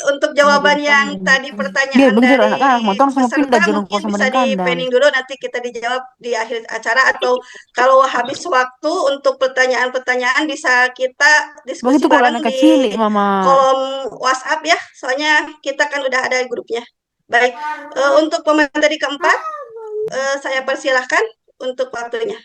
untuk jawaban yang tadi Biar pertanyaan begitu dari anak-anak motor semua peserta pindah jangan mungkin kosong bisa badan kandang. di-pending dulu nanti kita dijawab di akhir acara atau kalau habis waktu untuk pertanyaan-pertanyaan bisa kita diskusi Begitu kalau bareng anak di kecil, Mama. kolom WhatsApp ya. Soalnya kita kan udah ada grupnya. Baik, untuk pemateri keempat saya persilahkan untuk waktunya.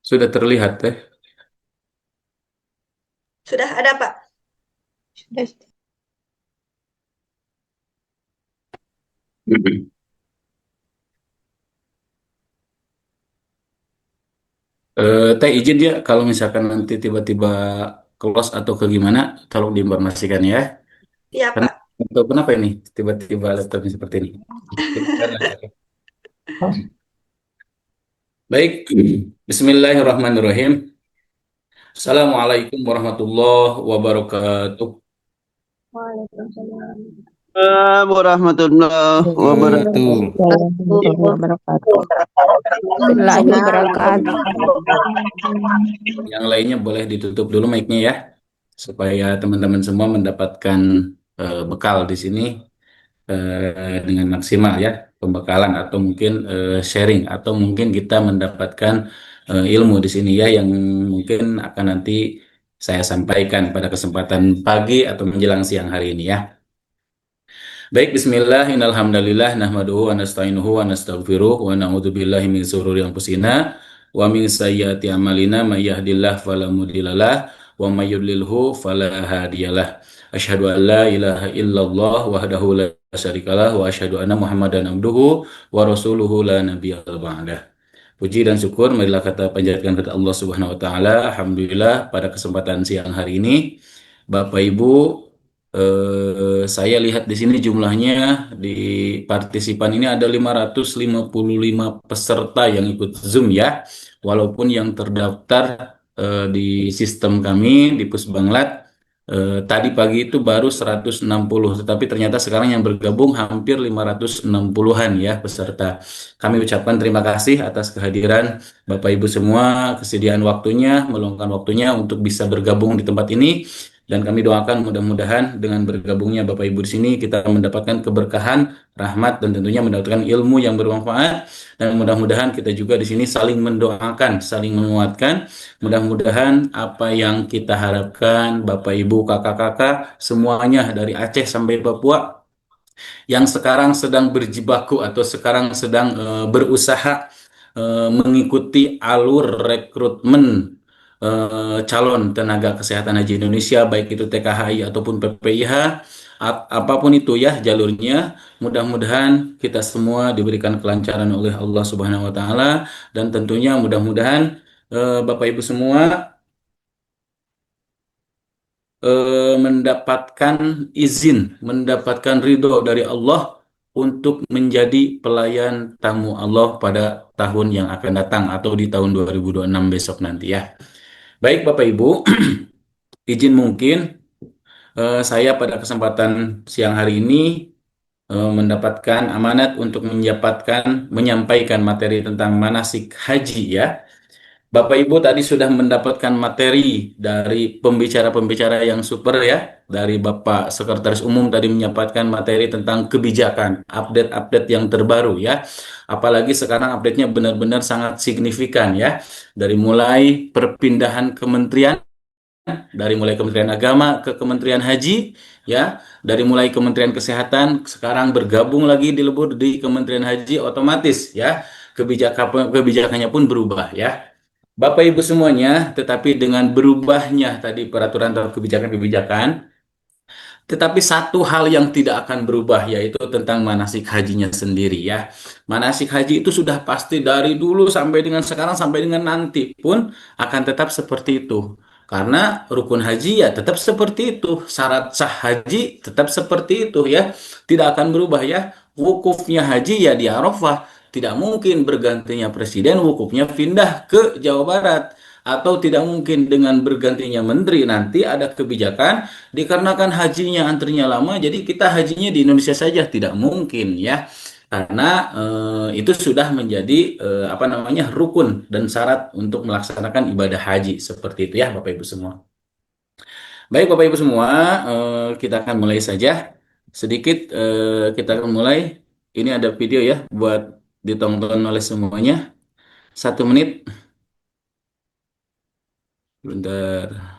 Sudah terlihat teh. Sudah ada, Pak? Teh izin ya kalau misalkan nanti tiba-tiba close atau ke gimana, tolong diinformasikan ya. Iya, Karena Pak. untuk kenapa ini tiba-tiba laptopnya seperti ini? Baik, Bismillahirrahmanirrahim. Assalamualaikum warahmatullahi wabarakatuh. Warahmatullahi wabarakatuh. Wabarakatuh. Warahmatullahi wabarakatuh. Lagi berangkat. Yang lainnya boleh ditutup dulu mic-nya ya, supaya teman-teman semua mendapatkan bekal di sini dengan maksimal ya, pembekalan atau mungkin sharing atau mungkin kita mendapatkan ilmu di sini ya yang mungkin akan nanti saya sampaikan pada kesempatan pagi atau menjelang siang hari ini ya. Baik, bismillah, innalhamdalillah, nahmaduhu wa nasta'inuhu wa nastaghfiruh wa na'udzubillahi min syururi anfusina wa min sayyiati a'malina may yahdihillahu fala mudhillalah wa may yudlilhu fala hadiyalah. Asyhadu an la ilaha illallah wahdahu la syarikalah wa asyhadu anna Muhammadan abduhu wa rasuluhu la nabiyya ba'dah. Puji dan syukur marilah kita panjatkan kepada Allah Subhanahu wa taala. Alhamdulillah pada kesempatan siang hari ini Bapak Ibu, saya lihat di sini jumlahnya di partisipan ini ada 555 peserta yang ikut Zoom ya. Walaupun yang terdaftar di sistem kami di Pusbanglat tadi pagi itu baru 160, tetapi ternyata sekarang yang bergabung hampir 560-an ya peserta. Kami ucapkan terima kasih atas kehadiran Bapak Ibu semua, kesediaan waktunya, meluangkan waktunya untuk bisa bergabung di tempat ini. Dan kami doakan mudah-mudahan dengan bergabungnya Bapak Ibu di sini kita mendapatkan keberkahan, rahmat, dan tentunya mendapatkan ilmu yang bermanfaat. Dan mudah-mudahan kita juga di sini saling mendoakan, saling menguatkan. Mudah-mudahan apa yang kita harapkan Bapak Ibu, kakak-kakak, semuanya dari Aceh sampai Papua yang sekarang sedang berjibaku atau sekarang sedang berusaha mengikuti alur rekrutmen calon tenaga kesehatan haji Indonesia, baik itu TKHI ataupun PPIH, apapun itu ya jalurnya, mudah-mudahan kita semua diberikan kelancaran oleh Allah Subhanahu wa taala dan tentunya mudah-mudahan Bapak Ibu semua mendapatkan izin, mendapatkan ridho dari Allah untuk menjadi pelayan tamu Allah pada tahun yang akan datang atau di tahun 2026 besok nanti ya. Baik Bapak Ibu, izin mungkin saya pada kesempatan siang hari ini mendapatkan amanat untuk menyampaikan materi tentang manasik haji ya. Bapak Ibu tadi sudah mendapatkan materi dari pembicara-pembicara yang super ya. Dari Bapak Sekretaris Umum tadi menyampaikan materi tentang kebijakan, update-update yang terbaru ya. Apalagi sekarang update-nya benar-benar sangat signifikan ya. Dari mulai perpindahan kementerian, dari mulai Kementerian Agama ke Kementerian Haji ya, dari mulai Kementerian Kesehatan sekarang bergabung lagi dilebur di Kementerian Haji, otomatis ya kebijakannya pun berubah ya. Bapak Ibu semuanya, tetapi dengan berubahnya tadi peraturan atau kebijakan-kebijakan, tetapi satu hal yang tidak akan berubah yaitu tentang manasik hajinya sendiri ya. Manasik haji itu sudah pasti dari dulu sampai dengan sekarang sampai dengan nanti pun akan tetap seperti itu. Karena rukun haji ya tetap seperti itu, syarat sah haji tetap seperti itu ya. Tidak akan berubah ya. Wukufnya haji ya di Arafah. Tidak mungkin bergantinya presiden wukufnya pindah ke Jawa Barat. Atau tidak mungkin dengan bergantinya menteri nanti ada kebijakan dikarenakan hajinya antrinya lama, jadi kita hajinya di Indonesia saja, tidak mungkin ya. karena itu sudah menjadi apa namanya rukun dan syarat untuk melaksanakan ibadah haji seperti itu ya Bapak Ibu semua. Baik Bapak Ibu semua, kita akan mulai saja. Sedikit kita akan mulai. Ini ada video ya buat ditonton oleh semuanya. 1 menit. Bentar.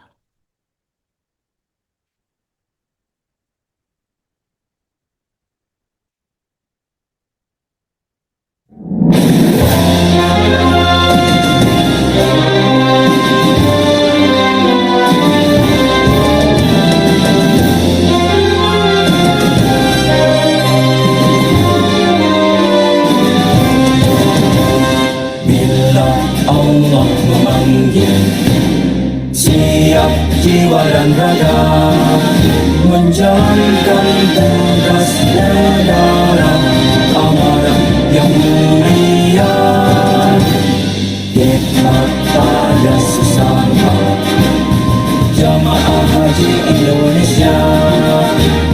Bila Allah memanggil, siap jiwa dan raga menjalankan tugas negara, amanah yang mulia. Hikmat pada sesama jamaah haji Indonesia,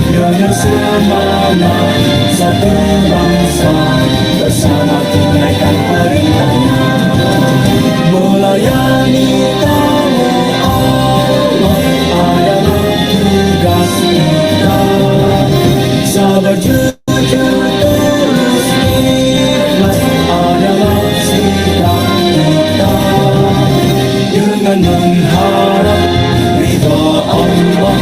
dengan semangat satu bangsa, bersama tunaikan perintahnya, melayani tamu Allah adalah tugas kita. Sabar, jujur, tulus, ikhlas adalah sikap kita, dengan mengharap ridha Allah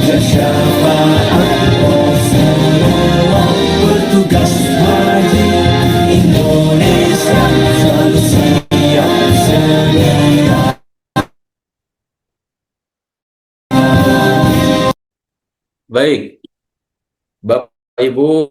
dan syafaat Rasulullah. Bertugas haji Indonesia selalu siap sedia. Baik, Bapak Ibu,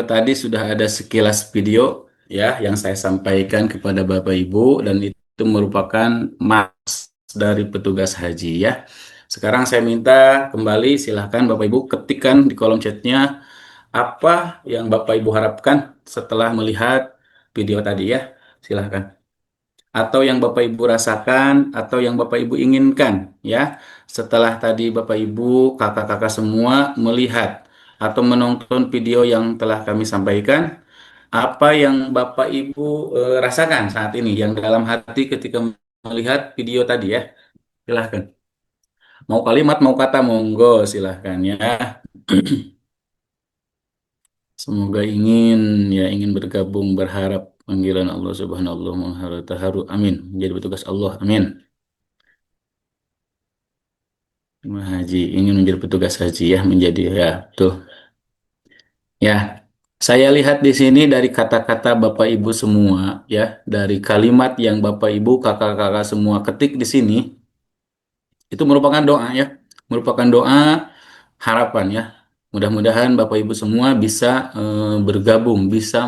tadi sudah ada sekilas video ya yang saya sampaikan kepada Bapak Ibu dan itu merupakan maks dari petugas haji ya. Sekarang saya minta kembali silahkan Bapak Ibu ketikkan di kolom chatnya apa yang Bapak Ibu harapkan setelah melihat video tadi ya. Silahkan. Atau yang Bapak Ibu rasakan atau yang Bapak Ibu inginkan ya. Setelah tadi Bapak Ibu, kakak-kakak semua melihat atau menonton video yang telah kami sampaikan, apa yang Bapak Ibu rasakan saat ini yang dalam hati ketika melihat video tadi ya. Silahkan. Mau kalimat, mau kata, monggo silahkan ya. Semoga ingin bergabung, berharap panggilan Allah Subhanahu wa taala. Amin. Menjadi petugas Allah. Amin. Haji ingin menjadi petugas haji ya, menjadi ya, tuh. Ya, saya lihat di sini dari kata-kata Bapak Ibu semua ya, dari kalimat yang Bapak Ibu, kakak-kakak semua ketik di sini, itu merupakan doa ya, merupakan doa harapan ya. Mudah-mudahan Bapak Ibu semua bisa bergabung, bisa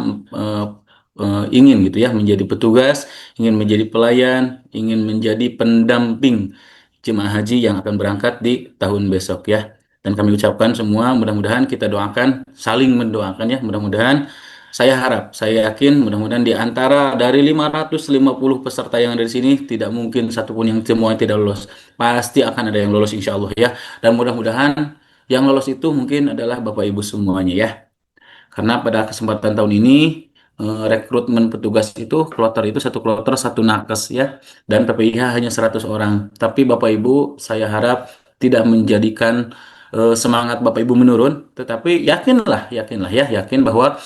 ingin gitu ya menjadi petugas, ingin menjadi pelayan, ingin menjadi pendamping jemaah haji yang akan berangkat di tahun besok ya. Dan kami ucapkan semua, mudah-mudahan kita doakan, saling mendoakan ya. Mudah-mudahan saya harap, saya yakin mudah-mudahan di antara dari 550 peserta yang ada di sini tidak mungkin satupun yang semua tidak lolos. Pasti akan ada yang lolos insya Allah ya. Dan mudah-mudahan yang lolos itu mungkin adalah Bapak Ibu semuanya ya. Karena pada kesempatan tahun ini rekrutmen petugas itu kloter itu satu kloter satu nakes ya, dan PPIH hanya 100 orang. Tapi Bapak Ibu saya harap tidak menjadikan semangat Bapak Ibu menurun, tetapi yakinlah ya, yakin bahwa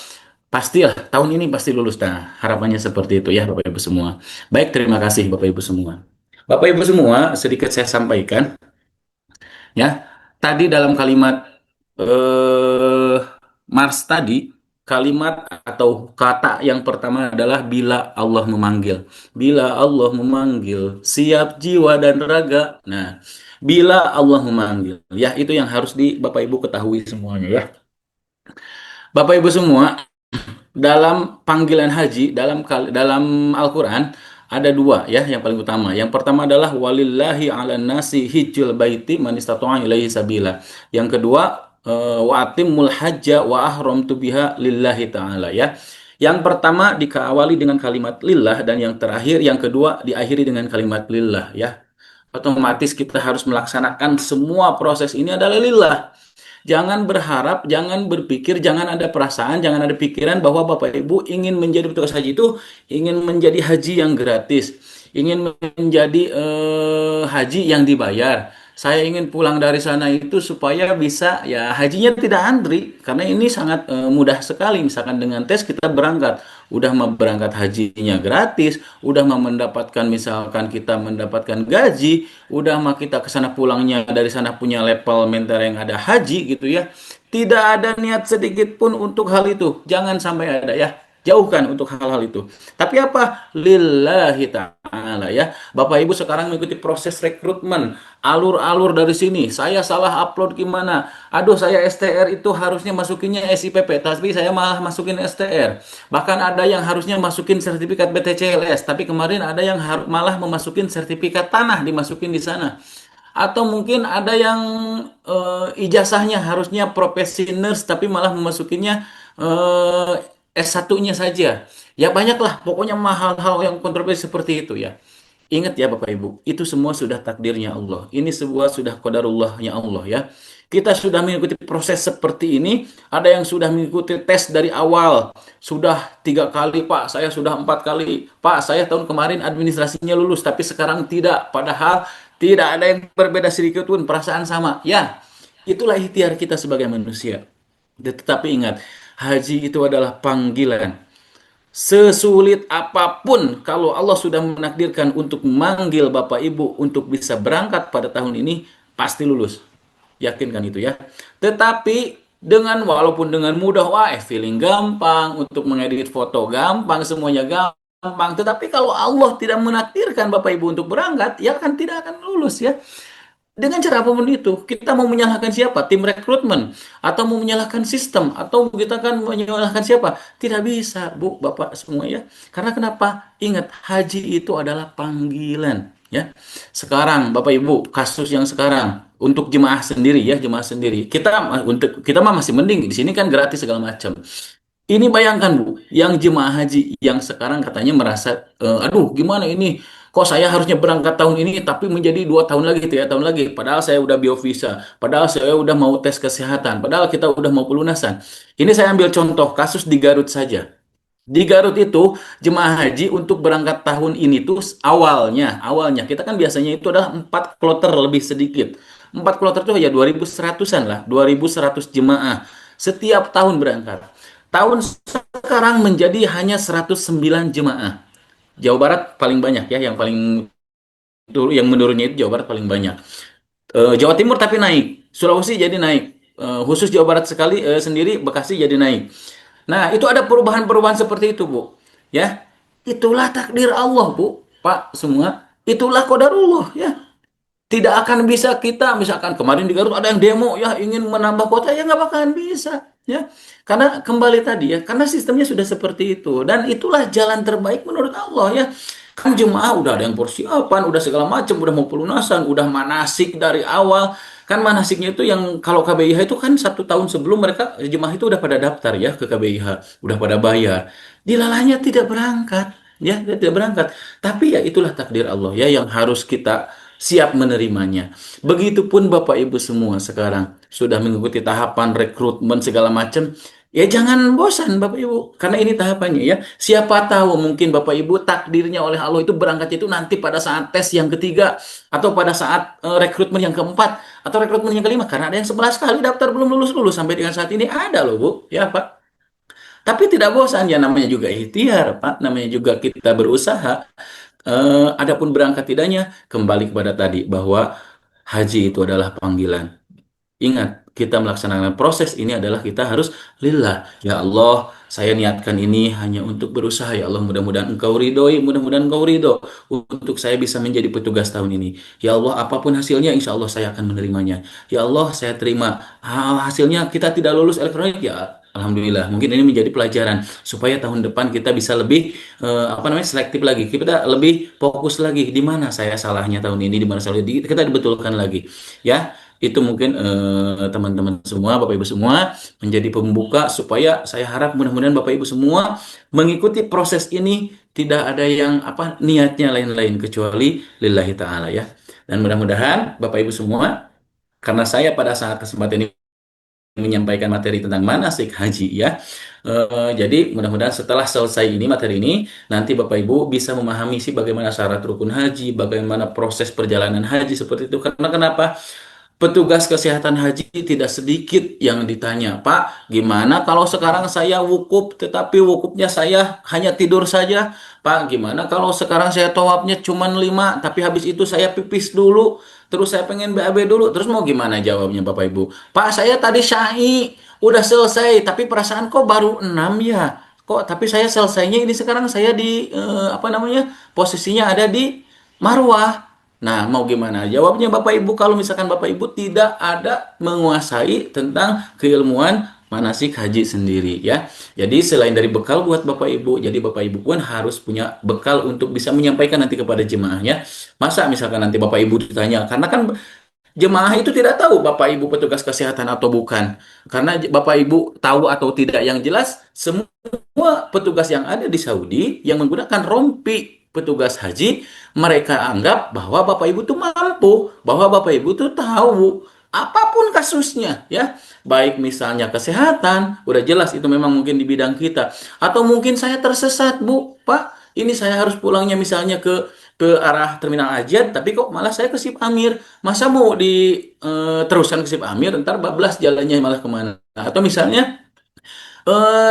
pastilah tahun ini pasti lulus. Nah, harapannya seperti itu ya Bapak Ibu semua. Baik, terima kasih Bapak Ibu semua. Bapak Ibu semua, sedikit saya sampaikan ya. Tadi dalam kalimat eh Mars tadi, kalimat atau kata yang pertama adalah bila Allah memanggil. Bila Allah memanggil, siap jiwa dan raga. Nah, bila Allah memanggil, ya itu yang harus di Bapak Ibu ketahui semuanya ya. Bapak Ibu semua, dalam panggilan haji dalam Al-Qur'an ada dua ya yang paling utama. Yang pertama adalah walillahi 'alan nasi hijjul baiti man istata'a ilaihi sabila. Yang kedua wa atimmul hajja wa ahramtu biha lillahi ta'ala ya. Yang pertama dikawali dengan kalimat lillah dan yang terakhir yang kedua diakhiri dengan kalimat lillah ya. Otomatis kita harus melaksanakan semua proses ini adalah lillah. Jangan berharap, jangan berpikir, jangan ada perasaan, jangan ada pikiran bahwa Bapak Ibu ingin menjadi petugas haji itu ingin menjadi haji yang gratis, ingin menjadi haji yang dibayar. Saya ingin pulang dari sana itu supaya bisa ya hajinya tidak antri karena ini sangat mudah sekali. Misalkan dengan tes kita berangkat, udah mau berangkat hajinya gratis, udah mau mendapatkan misalkan kita mendapatkan gaji, udah mah kita ke sana pulangnya dari sana punya level mentor yang ada haji gitu ya. Tidak ada niat sedikit pun untuk hal itu. Jangan sampai ada ya. Jauhkan untuk hal-hal itu. Tapi apa? Lillahi ta'ala ya. Bapak Ibu sekarang mengikuti proses rekrutmen. Alur-alur dari sini. Saya salah upload gimana? Aduh saya STR itu harusnya masukinnya SIPP. Tapi saya malah masukin STR. Bahkan ada yang harusnya masukin sertifikat BTCLS. Tapi kemarin ada yang malah memasukin sertifikat tanah dimasukin di sana. Atau mungkin ada yang ijazahnya harusnya profesi nurse tapi malah memasukinya S1-nya saja. Ya banyaklah pokoknya hal-hal yang kontroversi seperti itu ya. Ingat ya Bapak Ibu, itu semua sudah takdirnya Allah. Ini sebuah sudah qadarullahnya Allah ya. Kita sudah mengikuti proses seperti ini. Ada yang sudah mengikuti tes dari awal. Sudah 3 kali, Pak. Saya sudah 4 kali. Pak, saya tahun kemarin administrasinya lulus, tapi sekarang tidak. Padahal tidak ada yang berbeda sedikit pun. Perasaan sama. Ya, itulah ikhtiar kita sebagai manusia. Tetapi ingat, haji itu adalah panggilan. Sesulit apapun, kalau Allah sudah menakdirkan untuk memanggil Bapak Ibu untuk bisa berangkat pada tahun ini, pasti lulus. Yakinkan itu ya. Tetapi dengan walaupun dengan mudah, wah feeling gampang, untuk mengedit foto gampang, semuanya gampang. Tetapi kalau Allah tidak menakdirkan Bapak Ibu untuk berangkat, ya kan tidak akan lulus ya. Dengan cara apapun itu, kita mau menyalahkan siapa? Tim rekrutmen, atau mau menyalahkan sistem, atau kita kan menyalahkan siapa? Tidak bisa, Bu, Bapak semua ya. Karena kenapa? Ingat, haji itu adalah panggilan, ya. Sekarang, Bapak Ibu, kasus yang sekarang untuk jemaah sendiri ya, jemaah sendiri. Kita mah masih mending di sini kan gratis segala macam. Ini bayangkan Bu, yang jemaah haji yang sekarang katanya merasa, aduh gimana ini, kok saya harusnya berangkat tahun ini tapi menjadi 2 tahun lagi, 3 tahun lagi. Padahal saya udah biovisa, padahal saya udah mau tes kesehatan, padahal kita udah mau pelunasan. Ini saya ambil contoh kasus di Garut saja. Di Garut itu jemaah haji untuk berangkat tahun ini tuh awalnya kita kan biasanya itu adalah 4 kloter lebih sedikit. 4 kloter itu ya 2.100-an lah, 2.100 jemaah setiap tahun berangkat. Tahun sekarang menjadi hanya 109 jemaah. Jawa Barat paling banyak ya, yang paling yang menurunnya itu Jawa Barat paling banyak. Jawa Timur tapi naik, Sulawesi jadi naik, khusus Jawa Barat sendiri Bekasi jadi naik. Nah itu ada perubahan-perubahan seperti itu Bu, ya itulah takdir Allah Bu, Pak semua, itulah qadarullah ya. Tidak akan bisa kita misalkan kemarin di Garut ada yang demo ya ingin menambah kota ya nggak bakalan bisa ya karena kembali tadi ya karena sistemnya sudah seperti itu dan itulah jalan terbaik menurut Allah ya kan jemaah udah ada yang persiapan udah segala macam udah mau pelunasan udah manasik dari awal kan manasiknya itu yang kalau KBIH itu kan 1 tahun sebelum mereka jemaah itu udah pada daftar ya ke KBIH udah pada bayar dilalahnya tidak berangkat ya tidak berangkat tapi ya itulah takdir Allah ya yang harus kita siap menerimanya. Begitupun Bapak Ibu semua sekarang sudah mengikuti tahapan rekrutmen segala macam. Ya jangan bosan Bapak Ibu, karena ini tahapannya ya. Siapa tahu mungkin Bapak Ibu takdirnya oleh Allah itu berangkat itu nanti pada saat tes yang ketiga atau pada saat rekrutmen yang keempat atau rekrutmen yang kelima karena ada yang 11 kali daftar belum lulus sampai dengan saat ini ada loh Bu, ya Pak. Tapi tidak bosan ya namanya juga ikhtiar Pak, namanya juga kita berusaha. Adapun berangkat tidaknya kembali kepada tadi bahwa haji itu adalah panggilan. Ingat, kita melaksanakan proses ini adalah kita harus lillah. Ya Allah, saya niatkan ini hanya untuk berusaha. Ya Allah, mudah-mudahan Engkau ridhoi, mudah-mudahan Engkau ridho untuk saya bisa menjadi petugas tahun ini. Ya Allah, apapun hasilnya, insya Allah saya akan menerimanya. Ya Allah, saya terima. Hasilnya kita tidak lulus elektronik, ya Alhamdulillah. Mungkin ini menjadi pelajaran supaya tahun depan kita bisa lebih selektif lagi. Kita lebih fokus lagi di mana saya salahnya tahun ini, di mana salahnya kita dibetulkan lagi. Ya, itu mungkin teman-teman semua, Bapak Ibu semua menjadi pembuka supaya saya harap mudah-mudahan Bapak Ibu semua mengikuti proses ini tidak ada yang niatnya lain-lain kecuali lillahi taala ya. Dan mudah-mudahan Bapak Ibu semua karena saya pada saat kesempatan ini menyampaikan materi tentang manasik haji ya. Jadi mudah-mudahan setelah selesai ini materi ini, nanti Bapak Ibu bisa memahami sih bagaimana syarat rukun haji, bagaimana proses perjalanan haji seperti itu. Karena kenapa? Petugas kesehatan haji tidak sedikit yang ditanya, Pak, gimana kalau sekarang saya wukuf, tetapi wukufnya saya hanya tidur saja? Pak, gimana kalau sekarang saya tawafnya cuma 5, tapi habis itu saya pipis dulu, terus saya pengen BAB dulu, terus mau gimana jawabnya Bapak Ibu? Pak, saya tadi syai, udah selesai, tapi perasaan kok baru 6 ya? Kok, tapi saya selesainya ini sekarang saya di, apa namanya, posisinya ada di Marwah. Nah, mau gimana? Jawabnya Bapak Ibu, kalau misalkan Bapak Ibu tidak ada menguasai tentang keilmuan manasik haji sendiri ya. Jadi selain dari bekal buat Bapak Ibu, jadi Bapak Ibu pun harus punya bekal untuk bisa menyampaikan nanti kepada jemaahnya. Masa misalkan nanti Bapak Ibu ditanya, karena kan jemaah itu tidak tahu Bapak Ibu petugas kesehatan atau bukan. Karena Bapak Ibu tahu atau tidak yang jelas, semua petugas yang ada di Saudi yang menggunakan rompi petugas haji, mereka anggap bahwa Bapak Ibu tuh mampu, bahwa Bapak Ibu tuh tahu apapun kasusnya ya. Baik misalnya kesehatan, udah jelas itu memang mungkin di bidang kita. Atau mungkin saya tersesat, Bu, Pak, ini saya harus pulangnya misalnya ke arah Terminal Ajiat, tapi kok malah saya ke Sip Amir. Masa mau teruskan ke Sip Amir, ntar bablas jalannya malah kemana. Atau misalnya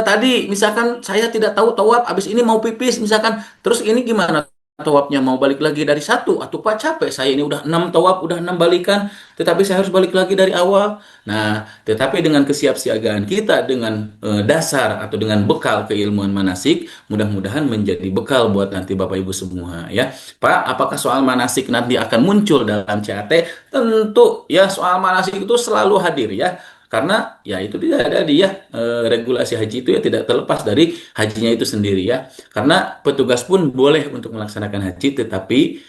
tadi misalkan saya tidak tahu tawaf, abis ini mau pipis misalkan, terus ini gimana tawafnya, mau balik lagi dari satu, atau Pak capek saya ini udah 6 tawaf, udah 6 balikan, tetapi saya harus balik lagi dari awal. Nah, tetapi dengan kesiapsiagaan kita, dengan dasar atau dengan bekal keilmuan manasik, mudah-mudahan menjadi bekal buat nanti Bapak Ibu semua ya. Pak, apakah soal manasik nanti akan muncul dalam CAT? Tentu ya, soal manasik itu selalu hadir ya. Karena ya itu tidak ada dia regulasi haji itu ya tidak terlepas dari hajinya itu sendiri ya. Karena petugas pun boleh untuk melaksanakan haji, tetapi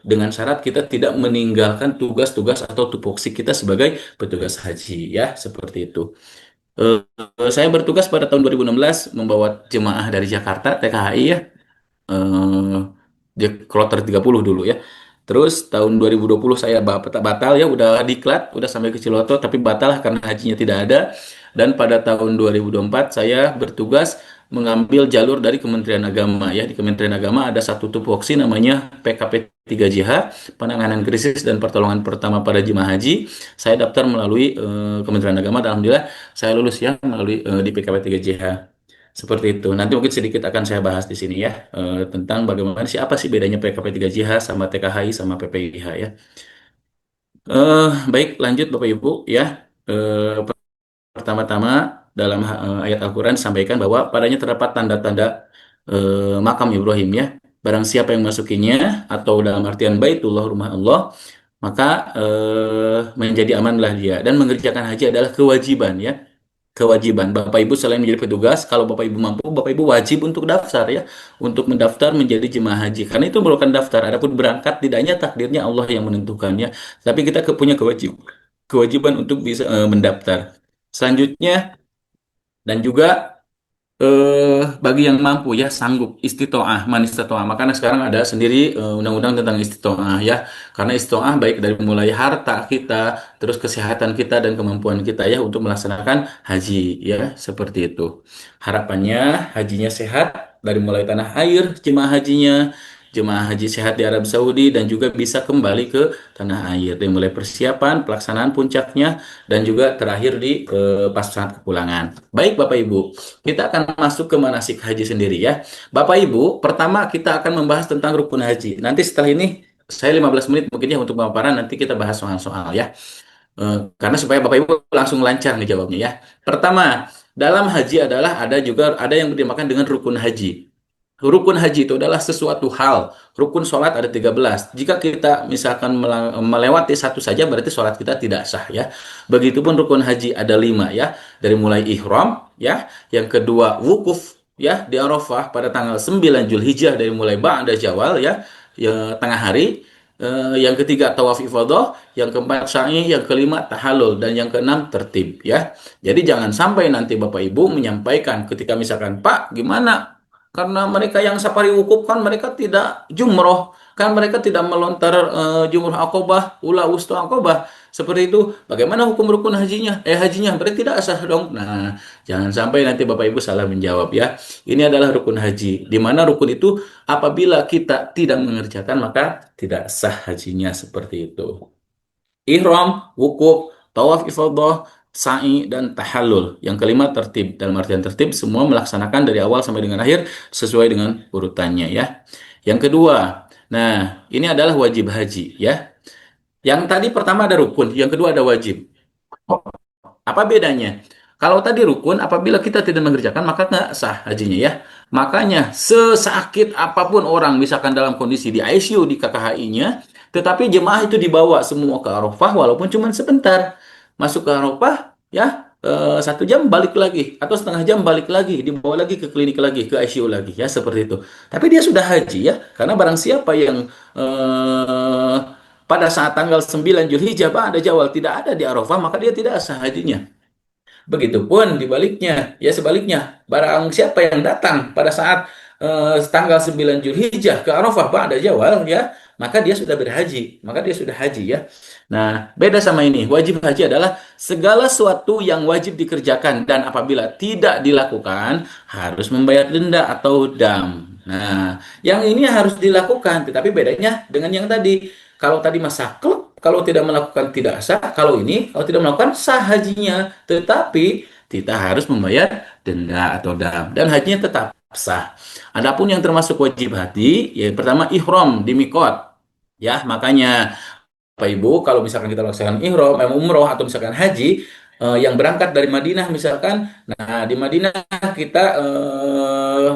dengan syarat kita tidak meninggalkan tugas-tugas atau tupoksi kita sebagai petugas haji ya, seperti itu. Saya bertugas pada tahun 2016 membawa jemaah dari Jakarta TKHI ya, eh di kloter 30 dulu ya. Terus tahun 2020 saya batal ya, udah diklat, udah sampai ke Ciloto, tapi batal karena hajinya tidak ada. Dan pada tahun 2024 saya bertugas mengambil jalur dari Kementerian Agama ya. Di Kementerian Agama ada satu tupoksi namanya PKP 3JH, Penanganan Krisis dan Pertolongan Pertama pada Jemaah Haji. Saya daftar melalui Kementerian Agama, dan alhamdulillah saya lulus ya melalui di PKP 3JH. Seperti itu. Nanti mungkin sedikit akan saya bahas di sini ya, tentang bagaimana apa sih bedanya PKP 3JH sama TKHI sama PPIH ya. Baik, lanjut Bapak Ibu ya. Eh, Pertama-tama dalam ayat Al-Quran disampaikan bahwa padanya terdapat tanda-tanda makam Ibrahim ya. Barang siapa yang masukinya, atau dalam artian Baitullah, rumah Allah, maka menjadi amanlah dia. Dan mengerjakan haji adalah kewajiban ya. Kewajiban Bapak Ibu selain menjadi petugas, kalau Bapak Ibu mampu, Bapak Ibu wajib untuk daftar ya, untuk mendaftar menjadi jemaah haji. Karena itu merupakan daftar. Adapun berangkat tidaknya takdirnya Allah yang menentukannya. Tapi kita punya kewajiban untuk bisa mendaftar. Selanjutnya, dan juga bagi yang mampu ya, sanggup, istitoah, man istitoah. Makanya sekarang ada sendiri undang-undang tentang istitoah ya. Karena istitoah baik dari mulai harta kita, terus kesehatan kita dan kemampuan kita ya untuk melaksanakan haji ya, seperti itu. Harapannya hajinya sehat dari mulai tanah air, jemaah haji sehat di Arab Saudi, dan juga bisa kembali ke tanah air dari mulai persiapan, pelaksanaan puncaknya, dan juga terakhir di pas saat kepulangan. Baik Bapak Ibu, kita akan masuk ke manasik haji sendiri ya. Bapak Ibu, pertama kita akan membahas tentang rukun haji. Nanti setelah ini saya 15 menit mungkin ya untuk pemaparan, nanti kita bahas soal-soal ya. Karena supaya Bapak Ibu langsung lancar nih jawabnya ya. Pertama, dalam haji ada yang dinamakan dengan rukun haji. Rukun haji itu adalah sesuatu hal. Rukun sholat ada 13. Jika kita misalkan melewati satu saja, berarti sholat kita tidak sah ya. Begitupun rukun haji ada 5 ya. Dari mulai ihram ya. Yang kedua wukuf ya di Arafah pada tanggal 9 Zulhijjah dari mulai ba'da Syawal ya, tengah hari. Yang ketiga tawaf ifadah, yang keempat sa'i, yang kelima tahallul, dan yang keenam tertib ya. Jadi jangan sampai nanti Bapak Ibu menyampaikan ketika misalkan, Pak gimana? Karena mereka yang safari wukuf kan mereka tidak jumroh, kan mereka tidak melontar jumroh akobah, ula wustu akobah. seperti itu. Bagaimana hukum rukun hajinya? Hajinya berarti tidak sah dong. Nah, jangan sampai nanti Bapak Ibu salah menjawab ya. Ini adalah rukun haji. Di mana rukun itu apabila kita tidak mengerjakan maka tidak sah hajinya seperti itu. Ihram, wukuf, tawaf ifadah, sa'i, dan tahallul. Yang kelima tertib. Dalam artian tertib, semua melaksanakan dari awal sampai dengan akhir sesuai dengan urutannya ya. Yang kedua, nah ini adalah wajib haji ya. Yang tadi pertama ada rukun, yang kedua ada wajib. Apa bedanya? Kalau tadi rukun, apabila kita tidak mengerjakan, maka nggak sah hajinya ya. Makanya, sesakit apapun orang, misalkan dalam kondisi di ICU, di KKHI-nya, tetapi jemaah itu dibawa semua ke Arafah, walaupun cuma sebentar. Masuk ke Arafah, ya, 1 jam balik lagi, atau setengah jam balik lagi, dibawa lagi ke klinik lagi, ke ICU lagi, ya, seperti itu. Tapi dia sudah haji, ya, karena barang siapa yang pada saat tanggal 9 Zulhijjah, ada Jawal, tidak ada di Arafah, maka dia tidak sah hajinya. Begitupun dibaliknya, ya sebaliknya, barang siapa yang datang pada saat tanggal 9 Zulhijjah ke Arafah ba'da Jawal ya, maka dia sudah berhaji, maka dia sudah haji ya. Nah, beda sama ini. Wajib haji adalah segala sesuatu yang wajib dikerjakan dan apabila tidak dilakukan harus membayar denda atau dam. Nah, yang ini harus dilakukan, tetapi bedanya dengan yang tadi. Kalau tadi masa klub, kalau tidak melakukan tidak sah. Kalau ini, kalau tidak melakukan sah hajinya. Tetapi kita harus membayar denda atau dam. Dan hajinya tetap sah. Adapun yang termasuk wajib haji, ya pertama ihram di mikot. Ya, makanya Bapak Ibu, kalau misalkan kita laksanakan ihram, umroh atau misalkan haji, yang berangkat dari Madinah misalkan, nah di Madinah kita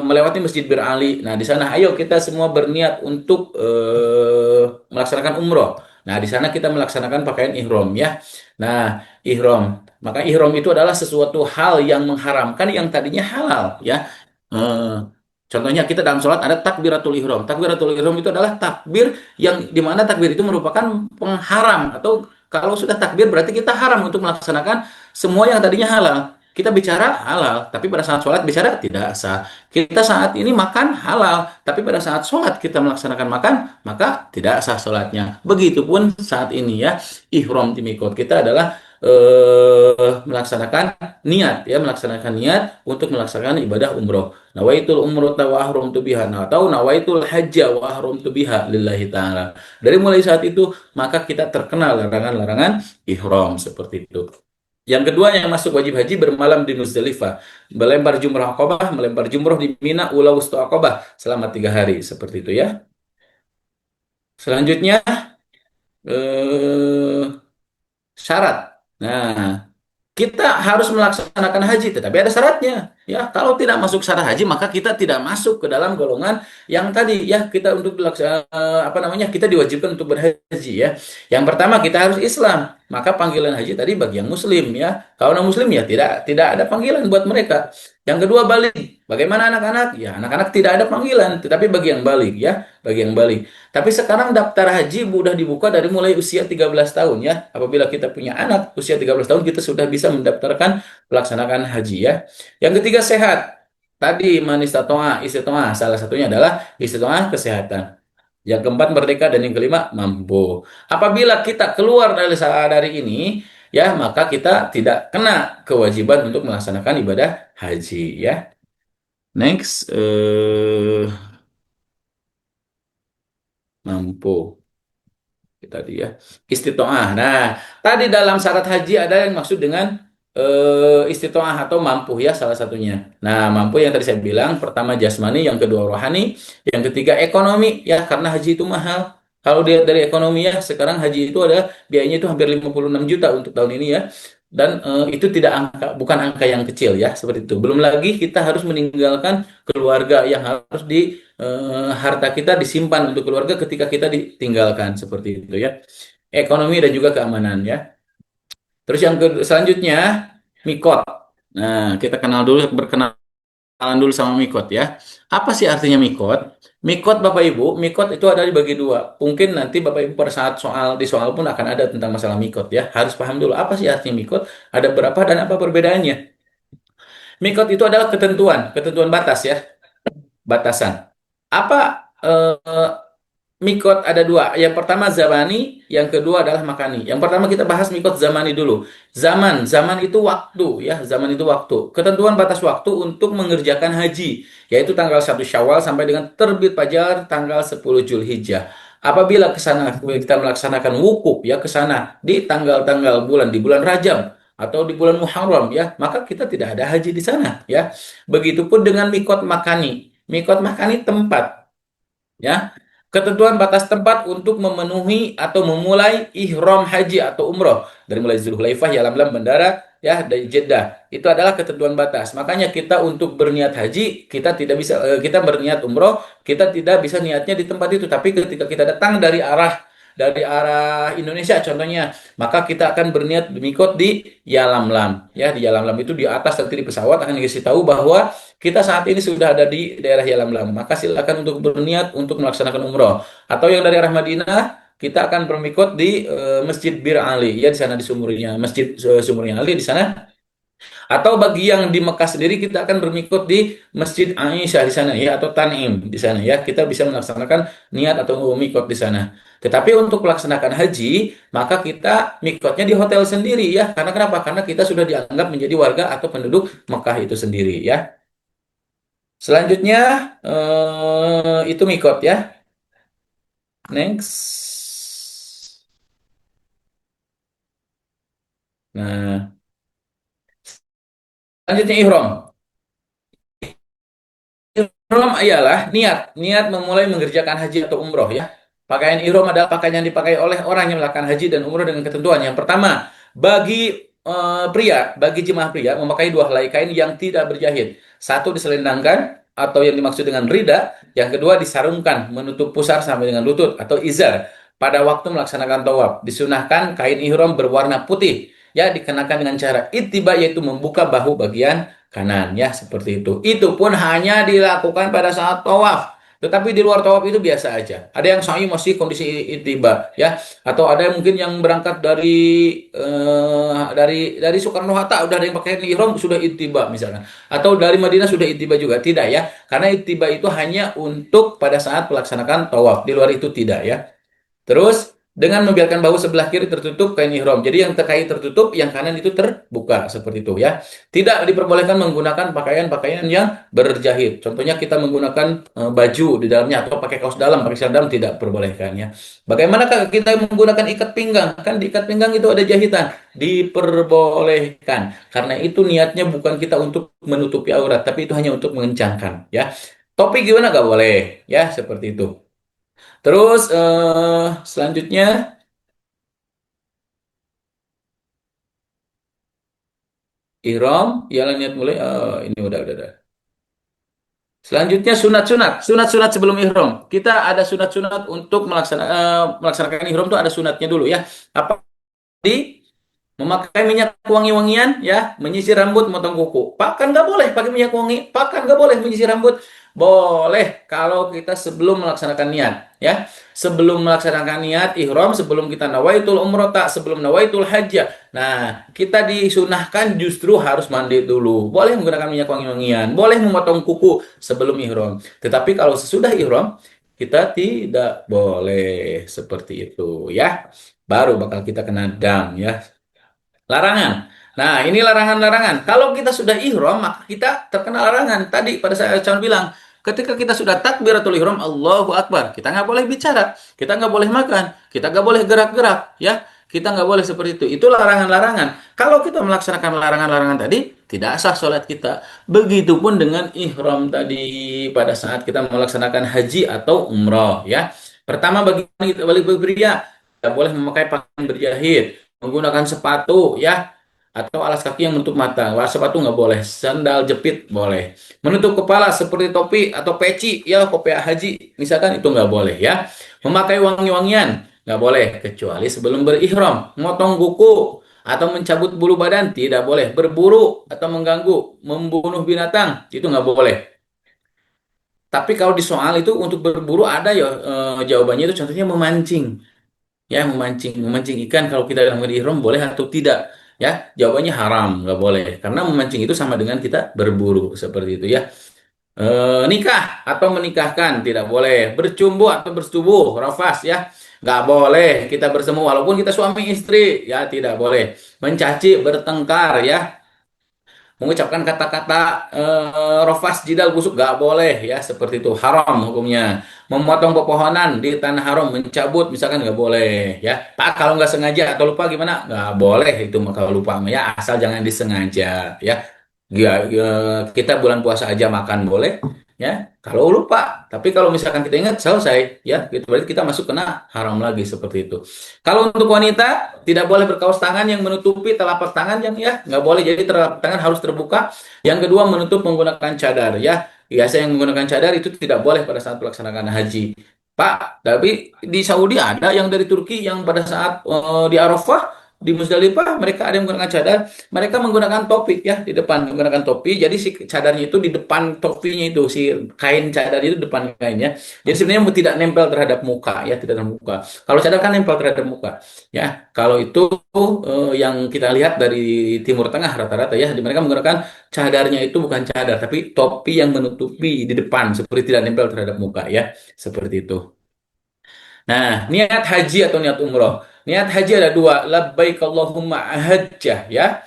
melewati Masjid Bir Ali. Nah di sana, ayo kita semua berniat untuk melaksanakan umroh. Nah di sana kita melaksanakan pakaian ihram ya. Nah ihram, maka ihram itu adalah sesuatu hal yang mengharamkan yang tadinya halal ya. Eh, Contohnya kita dalam sholat ada takbiratul ihram. Takbiratul ihram itu adalah takbir yang dimana takbir itu merupakan pengharam atau kalau sudah takbir berarti kita haram untuk melaksanakan semua yang tadinya halal. Kita bicara halal, tapi pada saat sholat bicara tidak sah. Kita saat ini makan halal, tapi pada saat sholat kita melaksanakan makan, maka tidak sah sholatnya. Begitupun saat ini ya, ihram di mikot kita adalah melaksanakan niat ya, melaksanakan niat untuk melaksanakan ibadah umroh. Nawaitul umrata wa ahramtu biha, atau nawaitul hajja wa ahramtu biha lillahi ta'ala. Dari mulai saat itu maka kita terkena larangan-larangan ihram seperti itu. Yang kedua yang masuk wajib haji bermalam di Muzdalifah, melempar jumrah Aqabah, melempar jumrah di Mina ula wustu Aqabah selama 3 hari seperti itu ya. Selanjutnya eh, syarat. Nah, kita harus melaksanakan haji, tetapi ada syaratnya. Ya, kalau tidak masuk syarat haji, maka kita tidak masuk ke dalam golongan yang tadi. Ya, kita untuk apa namanya? Kita diwajibkan untuk berhaji. Ya, yang pertama kita harus Islam. Maka panggilan haji tadi bagi yang Muslim. Ya, kalau non Muslim ya tidak ada panggilan buat mereka. Yang kedua balik. Bagaimana anak-anak? Ya, anak-anak tidak ada panggilan, tetapi bagi yang balik. Ya, bagi yang balik. Tapi sekarang daftar haji sudah dibuka dari mulai usia 13 tahun ya. Apabila kita punya anak usia 13 tahun kita sudah bisa mendaftarkan melaksanakan haji ya. Yang ketiga sehat. Tadi manistatoa, istitoah. Salah satunya adalah istitoah kesehatan. Yang keempat merdeka dan yang kelima mampu. Apabila kita keluar dari ini ya maka kita tidak kena kewajiban untuk melaksanakan ibadah haji ya. Next mampu. Tadi ya istitoah. Nah, tadi dalam syarat haji ada yang maksud dengan istitoah atau mampu ya salah satunya. Nah, mampu yang tadi saya bilang pertama jasmani, yang kedua rohani, yang ketiga ekonomi ya karena haji itu mahal. Kalau dilihat dari ekonomi ya sekarang haji itu ada biayanya itu hampir 56 juta untuk tahun ini ya. Dan itu bukan angka yang kecil ya seperti itu. Belum lagi kita harus meninggalkan keluarga yang harus harta kita disimpan untuk keluarga ketika kita ditinggalkan seperti itu ya. Ekonomi dan juga keamanan ya. Terus yang selanjutnya mikot. Nah, kita berkenalan dulu sama mikot ya. Apa sih artinya mikot? Mikot Bapak Ibu, mikot itu ada dibagi dua. Mungkin nanti Bapak Ibu pada saat di soal pun akan ada tentang masalah mikot ya. Harus paham dulu apa sih artinya mikot, ada berapa dan apa perbedaannya. Mikot itu adalah ketentuan batas ya, batasan. Apa mikot ada dua. Yang pertama zamani, yang kedua adalah makani. Yang pertama kita bahas mikot zamani dulu. Zaman itu waktu ya, zaman itu waktu. Ketentuan batas waktu untuk mengerjakan haji, yaitu tanggal 1 Syawal sampai dengan terbit fajar tanggal 10 Zulhijjah. Apabila ke sana kita melaksanakan wukuf ya ke sana di tanggal-tanggal bulan di bulan Rajab atau di bulan Muharram ya, maka kita tidak ada haji di sana ya. Begitupun dengan mikot makani. Mikot makani tempat ya, ketentuan batas tempat untuk memenuhi atau memulai ihram haji atau umroh dari mulai Zulhulaifah ya lam bandara ya dari Jeddah itu adalah ketentuan batas. Makanya kita untuk berniat haji kita tidak bisa kita berniat umroh kita tidak bisa niatnya di tempat itu, tapi ketika kita datang dari arah Indonesia contohnya, maka kita akan berniat mikot di Yalamlam ya. Di Yalamlam itu di atas nanti di pesawat akan dikasih tahu bahwa kita saat ini sudah ada di daerah Yalamlam, maka silakan untuk berniat untuk melaksanakan umroh. Atau yang dari arah Madinah, kita akan bermikot di Masjid Bir Ali, ya di sana di sumurnya, Masjid Sumurnya Ali di sana. Atau bagi yang di Mekah sendiri, kita akan bermikot di Masjid Aisyah di sana ya, atau Tanim di sana ya. Kita bisa melaksanakan niat atau mikot di sana. Tetapi untuk melaksanakan haji, maka kita mikotnya di hotel sendiri ya. Karena kenapa? Karena kita sudah dianggap menjadi warga atau penduduk Mekah itu sendiri ya. Selanjutnya itu mikot ya. Next. Nah, selanjutnya ihram. Ihram ialah niat memulai mengerjakan haji atau umroh ya. Pakaian ihram adalah pakaian yang dipakai oleh orang yang melakukan haji dan umroh dengan ketentuan. Yang pertama, bagi jemaah pria memakai dua helai kain yang tidak berjahit. Satu diselendangkan atau yang dimaksud dengan rida, yang kedua disarungkan menutup pusar sampai dengan lutut atau izar. Pada waktu melaksanakan tawaf, disunahkan kain ihram berwarna putih ya dikenakan dengan cara ittiba yaitu membuka bahu bagian kanan ya seperti itu. Itu pun hanya dilakukan pada saat tawaf. Tetapi di luar tawaf itu biasa aja. Ada yang sa'i masih kondisi ittiba ya, atau ada yang mungkin yang berangkat dari Soekarno Hatta udah ada yang pakai ihram sudah ittiba misalkan. Atau dari Madinah sudah ittiba juga. Tidak ya. Karena ittiba itu hanya untuk pada saat melaksanakan tawaf. Di luar itu tidak ya. Terus dengan membiarkan bahu sebelah kiri tertutup kain ihram. Jadi yang terkait tertutup, yang kanan itu terbuka seperti itu ya. Tidak diperbolehkan menggunakan pakaian-pakaian yang berjahit. Contohnya kita menggunakan baju di dalamnya atau pakai kaos dalam, pakai seragam tidak diperbolehkan ya. Bagaimana kita menggunakan ikat pinggang? Kan di ikat pinggang itu ada jahitan. Diperbolehkan. Karena itu niatnya bukan kita untuk menutupi aurat, tapi itu hanya untuk mengencangkan ya. Topi gimana? Gak boleh ya, seperti itu. Terus selanjutnya ihram, ya niat mulai. Ini udah. Selanjutnya sunat-sunat sebelum ihram. Kita ada sunat-sunat untuk melaksanakan ihram itu ada sunatnya dulu ya. Apa di memakai minyak wangi-wangian ya, menyisir rambut, motong kuku. Pakan nggak boleh pakai minyak wangi, pakan nggak boleh menyisir rambut. Boleh kalau kita sebelum melaksanakan niat ya. Sebelum melaksanakan niat ihram, sebelum kita nawaitul umroh tak, sebelum nawaitul hajjah. Nah, kita disunahkan justru harus mandi dulu. Boleh menggunakan minyak wangi-wangian, boleh memotong kuku sebelum ihram. Tetapi kalau sesudah ihram, kita tidak boleh seperti itu ya. Baru bakal kita kena dam ya. Larangan. Nah, ini larangan-larangan. Kalau kita sudah ihram, maka kita terkena larangan. Tadi pada saya Chan bilang, ketika kita sudah takbiratul ihram, Allahu Akbar, kita nggak boleh bicara, kita nggak boleh makan, kita nggak boleh gerak-gerak, ya. Kita nggak boleh seperti itu. Itu larangan-larangan. Kalau kita melaksanakan larangan-larangan tadi, tidak sah sholat kita. Begitupun dengan ihram tadi pada saat kita melaksanakan haji atau umroh, ya. Pertama bagi pria, tidak boleh memakai pakaian berjahit, menggunakan sepatu ya atau alas kaki yang menutup mata. Wah, sepatu nggak boleh, sandal jepit boleh. Menutup kepala seperti topi atau peci ya kopiah haji misalkan itu nggak boleh ya. Memakai wangi-wangian nggak boleh kecuali sebelum berihram. Motong kuku atau mencabut bulu badan tidak boleh. Berburu atau mengganggu, membunuh binatang itu nggak boleh. Tapi kalau di soal itu untuk berburu ada ya jawabannya itu contohnya memancing. Ya, memancing ikan kalau kita dalam ihram boleh atau tidak? Ya, jawabannya haram, nggak boleh. Karena memancing itu sama dengan kita berburu seperti itu ya. Nikah atau menikahkan tidak boleh, bercumbu atau bersetubuh rafas ya nggak boleh, kita bersemu walaupun kita suami istri ya tidak boleh, mencaci bertengkar ya, mengucapkan kata-kata rafas jidal busuk nggak boleh ya, seperti itu haram hukumnya. Memotong pepohonan di tanah haram, mencabut misalkan nggak boleh ya Pak. Kalau nggak sengaja atau lupa gimana, nggak boleh itu mah. Kalau lupa mah ya asal jangan disengaja ya. Kita bulan puasa aja makan boleh ya kalau lupa, tapi kalau misalkan kita ingat selesai ya gitu, berarti kita masuk kena haram lagi, seperti itu. Kalau untuk wanita tidak boleh berkaos tangan yang menutupi telapak tangan, yang ya nggak boleh, jadi telapak tangan harus terbuka. Yang kedua, menutup menggunakan cadar ya. Biasa yang menggunakan cadar itu tidak boleh pada saat pelaksanaan haji. Pak, tapi di Saudi ada yang dari Turki yang pada saat di Arafah di Musdalifah mereka ada yang menggunakan cadar, mereka menggunakan topi ya di depan, menggunakan topi. Jadi si cadarnya itu di depan topinya, itu si kain cadar itu depan kainnya. Jadi sebenarnya tidak nempel terhadap muka ya, tidak terhadap muka. Kalau cadar kan nempel terhadap muka ya. Kalau itu yang kita lihat dari Timur Tengah rata-rata ya, di mereka menggunakan cadarnya itu bukan cadar tapi topi yang menutupi di depan, seperti tidak nempel terhadap muka ya, seperti itu. Nah, niat haji atau niat umroh. Niat haji ada dua, labbaik Allahumma hajjah ya.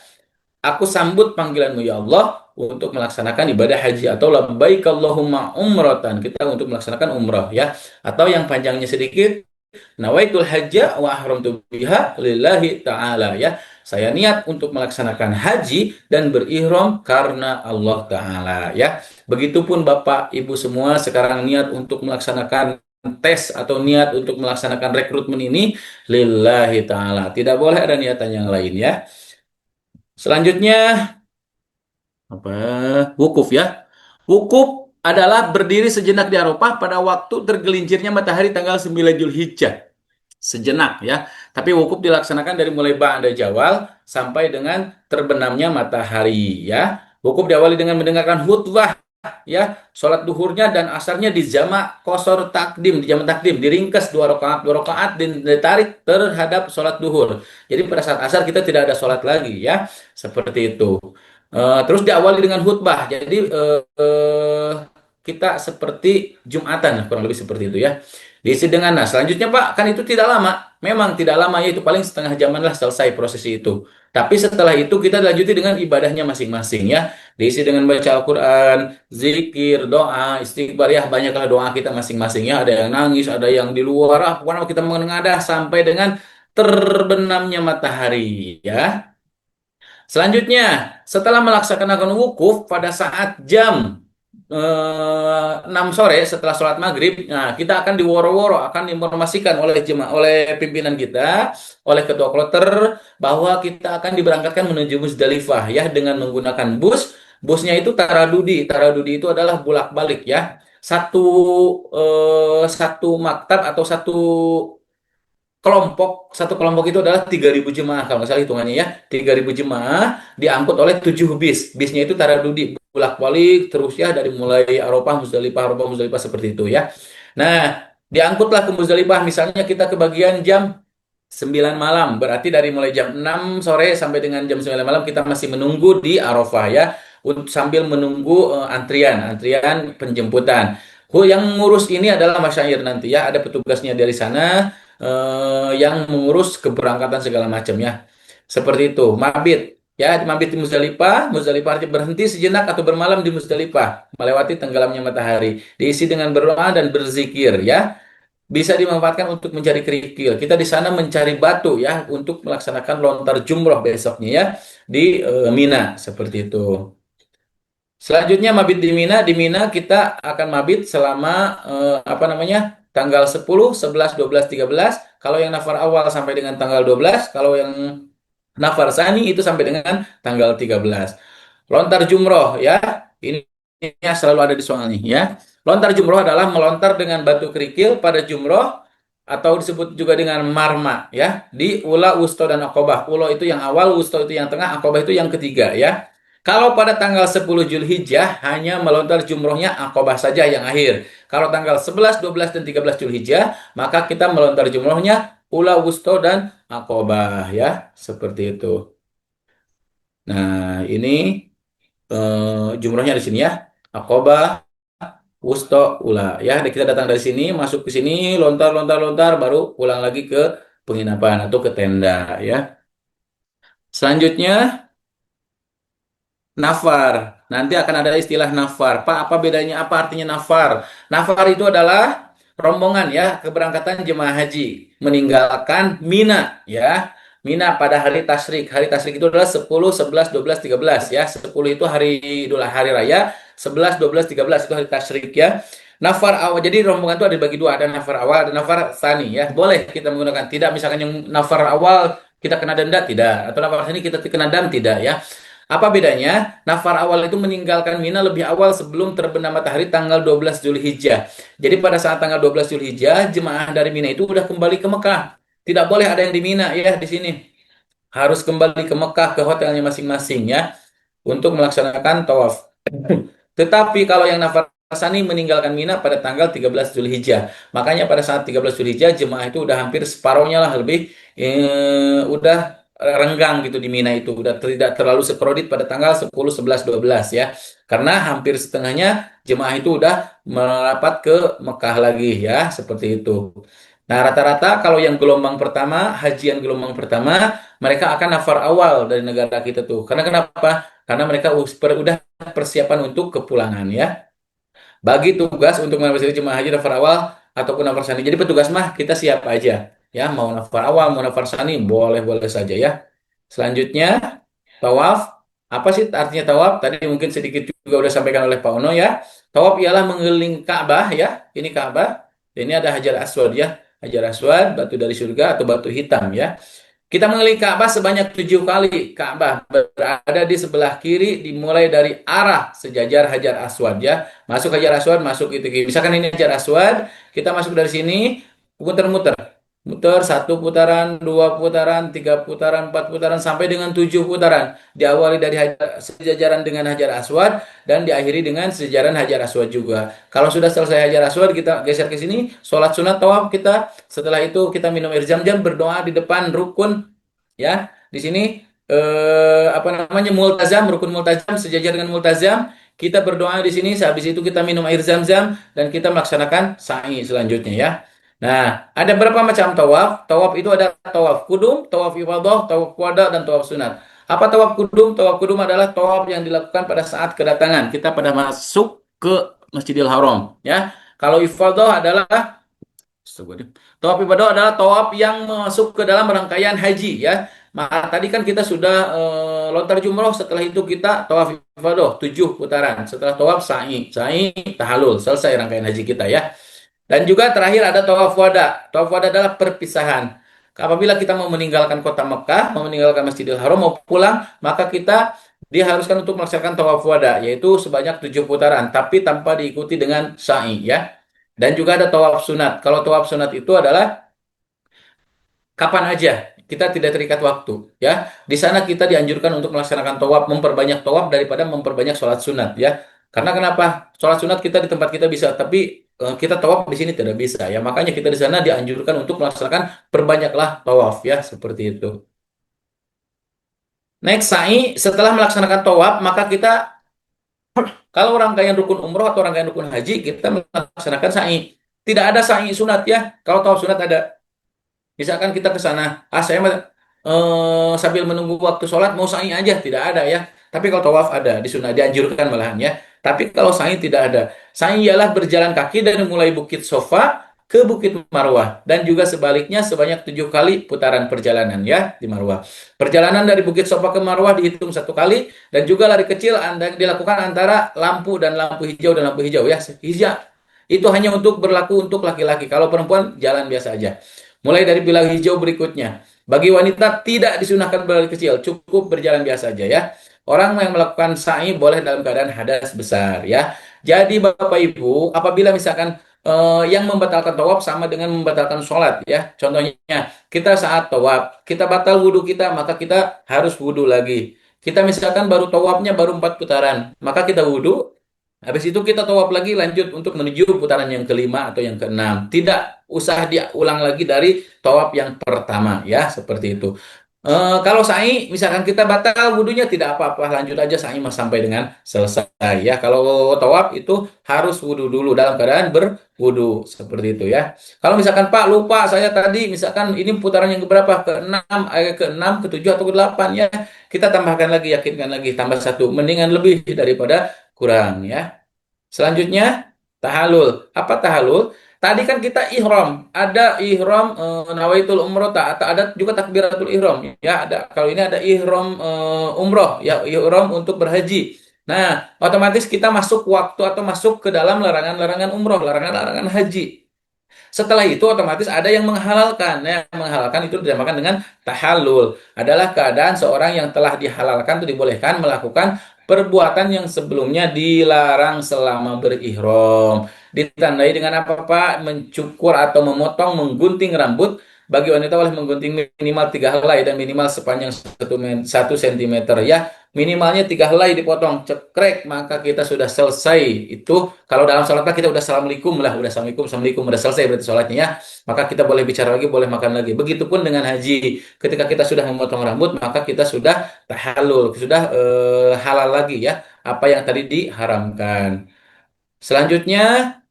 Aku sambut panggilanmu ya Allah untuk melaksanakan ibadah haji, atau labbaik Allahumma umratan, kita untuk melaksanakan umrah ya. Atau yang panjangnya sedikit, nawaitul hajja wa ahramtu biha lillahi ta'ala ya. Saya niat untuk melaksanakan haji dan berihram karena Allah Ta'ala ya. Begitupun Bapak Ibu semua sekarang niat untuk melaksanakan tes atau niat untuk melaksanakan rekrutmen ini lillahi ta'ala. Tidak boleh ada niatan yang lain ya. Selanjutnya apa? Wukuf ya. Wukuf adalah berdiri sejenak di Arafah pada waktu tergelincirnya matahari tanggal 9 Zulhijjah. Sejenak ya. Tapi wukuf dilaksanakan dari mulai ba'da zawal sampai dengan terbenamnya matahari ya. Wukuf diawali dengan mendengarkan khutbah ya, sholat duhurnya dan asarnya di jamak kosor takdim, di jamak takdim diringkas dua rakaat dan ditarik terhadap sholat duhur. Jadi pada saat asar kita tidak ada sholat lagi ya, seperti itu. Terus diawali dengan khutbah, jadi kita seperti Jumatan kurang lebih seperti itu ya. Diisi dengan, nah selanjutnya Pak, kan itu tidak lama, memang tidak lama ya, itu paling setengah jaman lah selesai prosesi itu. Tapi setelah itu kita lanjuti dengan ibadahnya masing-masing ya. Diisi dengan baca Al-Quran, zikir, doa, istighfar ya. Banyaklah doa kita masing-masing ya. Ada yang nangis, ada yang di luar. Pokoknya kita menengadah sampai dengan terbenamnya matahari ya. Selanjutnya, setelah melaksanakan wukuf pada saat jam 6 sore setelah sholat maghrib, nah kita akan diworo-woro, akan diinformasikan oleh jemaah, oleh pimpinan kita, oleh ketua kloter, bahwa kita akan diberangkatkan menuju Musdalifah ya dengan menggunakan bus. Busnya itu taradudi. Taradudi itu adalah bolak-balik ya. Satu maktab atau satu kelompok itu adalah 3.000 jemaah kalau nggak salah hitungannya ya. 3.000 jemaah diangkut oleh 7 bis. Bisnya itu taradudi, bolak-balik terus ya, dari mulai Arafah Musdalifah seperti itu ya. Nah, diangkutlah ke Musdalifah, misalnya kita kebagian jam 9 malam, berarti dari mulai jam 6 sore sampai dengan jam 9 malam kita masih menunggu di Arafah ya, untuk sambil menunggu antrian penjemputan. Yang ngurus ini adalah masyair nanti ya, ada petugasnya dari sana yang mengurus keberangkatan segala macamnya. Seperti itu. Mabit ya, mabit di Musdalifah. Musdalifah artinya berhenti sejenak atau bermalam di Musdalifah melewati tenggelamnya matahari. Diisi dengan berdoa dan berzikir ya. Bisa dimanfaatkan untuk mencari kerikil. Kita di sana mencari batu ya untuk melaksanakan lontar jumroh besoknya ya di Mina, seperti itu. Selanjutnya mabit di Mina. Di Mina kita akan mabit selama apa namanya? Tanggal 10, 11, 12, 13. Kalau yang nafar awal sampai dengan tanggal 12, kalau yang nafar sani itu sampai dengan tanggal 13. Lontar jumroh ya. Ini selalu ada di soal nih ya. Lontar jumroh adalah melontar dengan batu kerikil pada jumroh, atau disebut juga dengan marma ya, di ula, wusto, dan akobah. Ula itu yang awal, wusto itu yang tengah, akobah itu yang ketiga ya. Kalau pada tanggal 10 Zulhijjah hanya melontar jumrohnya akobah saja yang akhir. Kalau tanggal 11, 12, dan 13 Zulhijjah maka kita melontar jumrohnya ula, wusto, dan akobah ya, seperti itu. Nah, ini jumrohnya di sini ya. Akobah, wusto ula. Ya, kita datang dari sini, masuk ke sini, lontar, lontar, lontar, baru pulang lagi ke penginapan atau ke tenda. Ya. Selanjutnya, nafar. Nanti akan ada istilah nafar. Pak, apa bedanya? Apa artinya nafar? Nafar itu adalah rombongan ya, keberangkatan jemaah haji meninggalkan Mina ya. Mina pada hari tasyrik. Hari tasyrik itu adalah 10, 11, 12, 13 ya. 10 itu hari Idul hari raya, 11, 12, 13 itu hari tasyrik ya. Nafar awal. Jadi rombongan itu ada dibagi dua, ada nafar awal, ada nafar tsani ya. Boleh kita menggunakan. Tidak misalkan yang nafar awal kita kena denda tidak, atau nafar tsani kita kena dam tidak ya. Apa bedanya? Nafar awal itu meninggalkan Mina lebih awal sebelum terbenam matahari tanggal 12 Zulhijjah. Jadi pada saat tanggal 12 Zulhijjah, jemaah dari Mina itu udah kembali ke Mekah. Tidak boleh ada yang di Mina ya di sini. Harus kembali ke Mekah ke hotelnya masing-masing ya untuk melaksanakan tawaf. Tetapi kalau yang nafar Sani meninggalkan Mina pada tanggal 13 Zulhijjah. Makanya pada saat 13 Zulhijjah jemaah itu udah hampir separuhnya lah lebih udah renggang gitu di Mina itu. Udah tidak terlalu sekrodit pada tanggal 10, 11, 12 ya. Karena hampir setengahnya jemaah itu udah merapat ke Mekah lagi ya, seperti itu. Nah, rata-rata kalau yang gelombang pertama, hajian gelombang pertama, mereka akan nafar awal dari negara kita tuh. Karena kenapa? Karena mereka udah persiapan untuk kepulangan ya. Bagi tugas untuk menafsiri jemaah haji nafar awal ataupun nafar sani. Jadi petugas mah kita siap aja. Ya, mau nafar awal, mau nafar sani, boleh-boleh saja ya. Selanjutnya, tawaf. Apa sih artinya tawaf? Tadi mungkin sedikit juga udah sampaikan oleh Pak Ono ya. Tawaf ialah mengelilingi Ka'bah ya. Ini Ka'bah. Ini ada Hajar Aswad ya. Hajar Aswad, batu dari surga atau batu hitam ya. Kita mengelilingi Ka'bah sebanyak 7 kali. Ka'bah berada di sebelah kiri dimulai dari arah sejajar Hajar Aswad ya. Masuk Hajar Aswad, masuk itu. Misalkan ini Hajar Aswad, kita masuk dari sini, muter-muter. Muter 1 putaran, 2 putaran, 3 putaran, 4 putaran, sampai dengan 7 putaran. Diawali dari sejajaran dengan Hajar Aswad dan diakhiri dengan sejajaran Hajar Aswad juga. Kalau sudah selesai Hajar Aswad, kita geser ke sini, sholat sunat tawaf kita. Setelah itu kita minum air zam-zam, berdoa di depan rukun ya. Di sini apa namanya multazam, rukun multazam sejajar dengan multazam. Kita berdoa di sini, habis itu kita minum air zam-zam dan kita melaksanakan sa'i selanjutnya ya. Nah, ada berapa macam tawaf? Tawaf itu ada tawaf kudum, tawaf ifadah, tawaf wada, dan tawaf sunat. Apa tawaf kudum? Tawaf kudum adalah tawaf yang dilakukan pada saat kedatangan. Kita pada masuk ke Masjidil Haram. Ya, kalau ifadah adalah tawaf ibadah adalah tawaf yang masuk ke dalam rangkaian haji ya. Maka tadi kan kita sudah lontar jumroh, setelah itu kita tawaf ibadah 7 putaran. Setelah tawaf sa'i, tahalul, selesai rangkaian haji kita ya. Dan juga terakhir ada tawaf wada. Tawaf wada adalah perpisahan. Apabila kita mau meninggalkan kota Mekah, mau meninggalkan Masjidil Haram, mau pulang, maka kita diharuskan untuk melaksanakan tawaf wada, yaitu sebanyak 7 putaran, tapi tanpa diikuti dengan sa'i ya. Dan juga ada tawaf sunat. Kalau tawaf sunat itu adalah kapan aja, kita tidak terikat waktu ya. Di sana kita dianjurkan untuk melaksanakan tawaf, memperbanyak tawaf daripada memperbanyak sholat sunat ya. Karena kenapa? Sholat sunat kita di tempat kita bisa, tapi kita tawaf di sini tidak bisa ya. Makanya kita di sana dianjurkan untuk melaksanakan perbanyaklah tawaf ya, seperti itu. Next, sa'i. Setelah melaksanakan tawaf, maka kita kalau rangkaian rukun umroh atau rangkaian rukun haji, kita melaksanakan sa'i. Tidak ada sa'i sunat ya. Kalau tawaf sunat ada. Misalkan kita ke sana, saya sambil menunggu waktu sholat mau sa'i aja, tidak ada ya. Tapi kalau tawaf ada, di sunnah dianjurkan malahan ya. Tapi kalau sa'i tidak ada. Sa'i ialah berjalan kaki dari mulai Bukit Sofa ke Bukit Marwah dan juga sebaliknya sebanyak 7 kali putaran perjalanan ya di Marwah. Perjalanan dari Bukit Sofa ke Marwah dihitung 1 kali dan juga lari kecil dilakukan antara lampu hijau ya. Hijau itu hanya untuk berlaku untuk laki-laki. Kalau perempuan jalan biasa aja. Mulai dari bilang hijau berikutnya. Bagi wanita tidak disunahkan berlari kecil, cukup berjalan biasa aja ya. Orang yang melakukan sa'i boleh dalam keadaan hadas besar ya. Jadi Bapak Ibu, apabila misalkan yang membatalkan tawaf sama dengan membatalkan sholat ya. Contohnya kita saat tawaf, kita batal wudhu kita, maka kita harus wudhu lagi. Kita misalkan baru tawafnya baru 4 putaran, maka kita wudhu. Habis itu kita tawaf lagi lanjut untuk menuju putaran yang kelima atau yang keenam. Tidak usah diulang lagi dari tawaf yang pertama ya, seperti itu. Kalau sa'i, misalkan kita batal wudhunya tidak apa-apa, lanjut aja sa'i mas sampai dengan selesai ya. Kalau tawaf itu harus wudhu dulu dalam keadaan berwudhu seperti itu ya. Kalau misalkan Pak lupa saya tadi, misalkan ini putaran yang keberapa? Ke-6, ke-7 atau ke-8 ya. Kita tambahkan lagi, yakinkan lagi, tambah satu. Mendingan lebih daripada kurang ya. Selanjutnya, tahalul. Apa tahalul? Tadi kan kita ihram, ada ihram nawaitul umroh, atau ada juga takbiratul ihram. Ya, ada. Kalau ini ada ihram umroh, ya ihram untuk berhaji. Nah, otomatis kita masuk waktu atau masuk ke dalam larangan-larangan umroh, larangan-larangan haji. Setelah itu otomatis ada yang menghalalkan. Nah, yang menghalalkan itu dinamakan dengan tahallul. Adalah keadaan seorang yang telah dihalalkan atau dibolehkan melakukan perbuatan yang sebelumnya dilarang selama berihram. Ditandai dengan apa Pak? Mencukur atau memotong, menggunting rambut. Bagi wanita boleh menggunting minimal 3 helai dan minimal sepanjang 1 cm ya. Minimalnya 3 helai dipotong, cekrek, maka kita sudah selesai. Itu kalau dalam sholat kita udah assalamualaikum lah, udah assalamualaikum, assalamualaikum, udah selesai berarti sholatnya ya. Maka kita boleh bicara lagi, boleh makan lagi. Begitupun dengan haji. Ketika kita sudah memotong rambut, maka kita sudah tahallul, sudah halal lagi ya. Apa yang tadi diharamkan. Selanjutnya,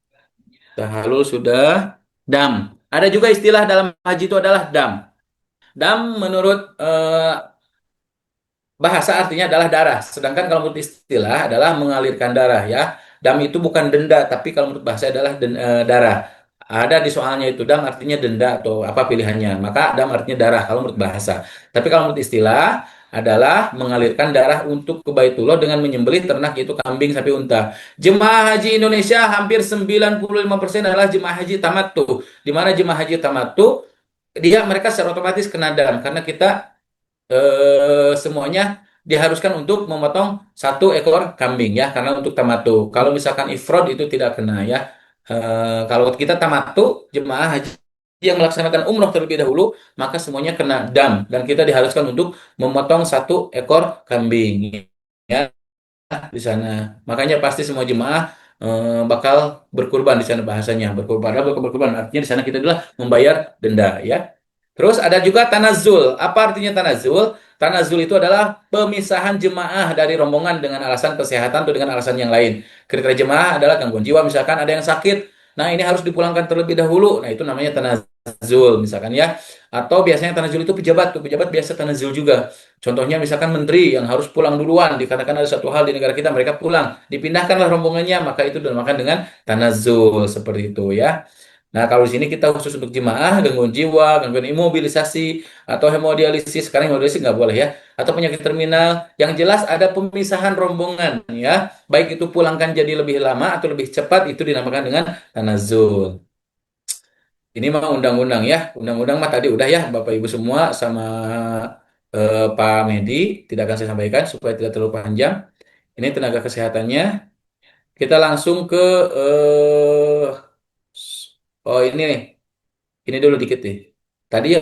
tahallul sudah dam. Ada juga istilah dalam haji itu adalah dam. Dam menurut bahasa artinya adalah darah. Sedangkan kalau menurut istilah adalah mengalirkan darah ya. Dam itu bukan denda, tapi kalau menurut bahasa adalah darah. Ada di soalnya itu dam artinya denda atau apa pilihannya. Maka dam artinya darah kalau menurut bahasa. Tapi kalau menurut istilah adalah mengalirkan darah untuk ke Baitullah dengan menyembelih ternak yaitu kambing sapi unta. Jemaah haji Indonesia hampir 95% adalah jemaah haji tamattu. Di mana jemaah haji tamattu mereka secara otomatis kena dam karena kita semuanya diharuskan untuk memotong 1 ekor kambing ya karena untuk tamatu. Kalau misalkan ifrod itu tidak kena ya. Kalau kita tamatu jemaah haji yang melaksanakan umroh terlebih dahulu maka semuanya kena dam dan kita diharuskan untuk memotong 1 ekor kambing ya di sana. Makanya pasti semua jemaah bakal berkurban di sana bahasanya. Berkurban artinya di sana kita adalah membayar denda ya. Terus ada juga tanazul. Apa artinya tanazul? Tanazul itu adalah pemisahan jemaah dari rombongan dengan alasan kesehatan atau dengan alasan yang lain. Kriteria jemaah adalah gangguan jiwa, misalkan ada yang sakit. Nah, ini harus dipulangkan terlebih dahulu. Nah, itu namanya tanazul, misalkan ya. Atau biasanya tanazul itu pejabat. Tuh, pejabat biasa tanazul juga. Contohnya misalkan menteri yang harus pulang duluan. Dikatakan ada satu hal di negara kita, mereka pulang. Dipindahkanlah rombongannya, maka itu dinamakan dengan tanazul. Seperti itu ya. Nah, kalau di sini kita khusus untuk jemaah, gangguan jiwa, gangguan imobilisasi, atau hemodialisis. Sekarang hemodialisis nggak boleh ya. Atau penyakit terminal. Yang jelas ada pemisahan rombongan ya. Baik itu pulangkan jadi lebih lama atau lebih cepat, itu dinamakan dengan tanazul. Ini mah undang-undang ya. Undang-undang mah tadi udah ya, Bapak Ibu semua sama Pak Medi. Tidak akan saya sampaikan supaya tidak terlalu panjang. Ini tenaga kesehatannya. Kita langsung ke... oh ini nih. Ini dulu dikit nih. Tapi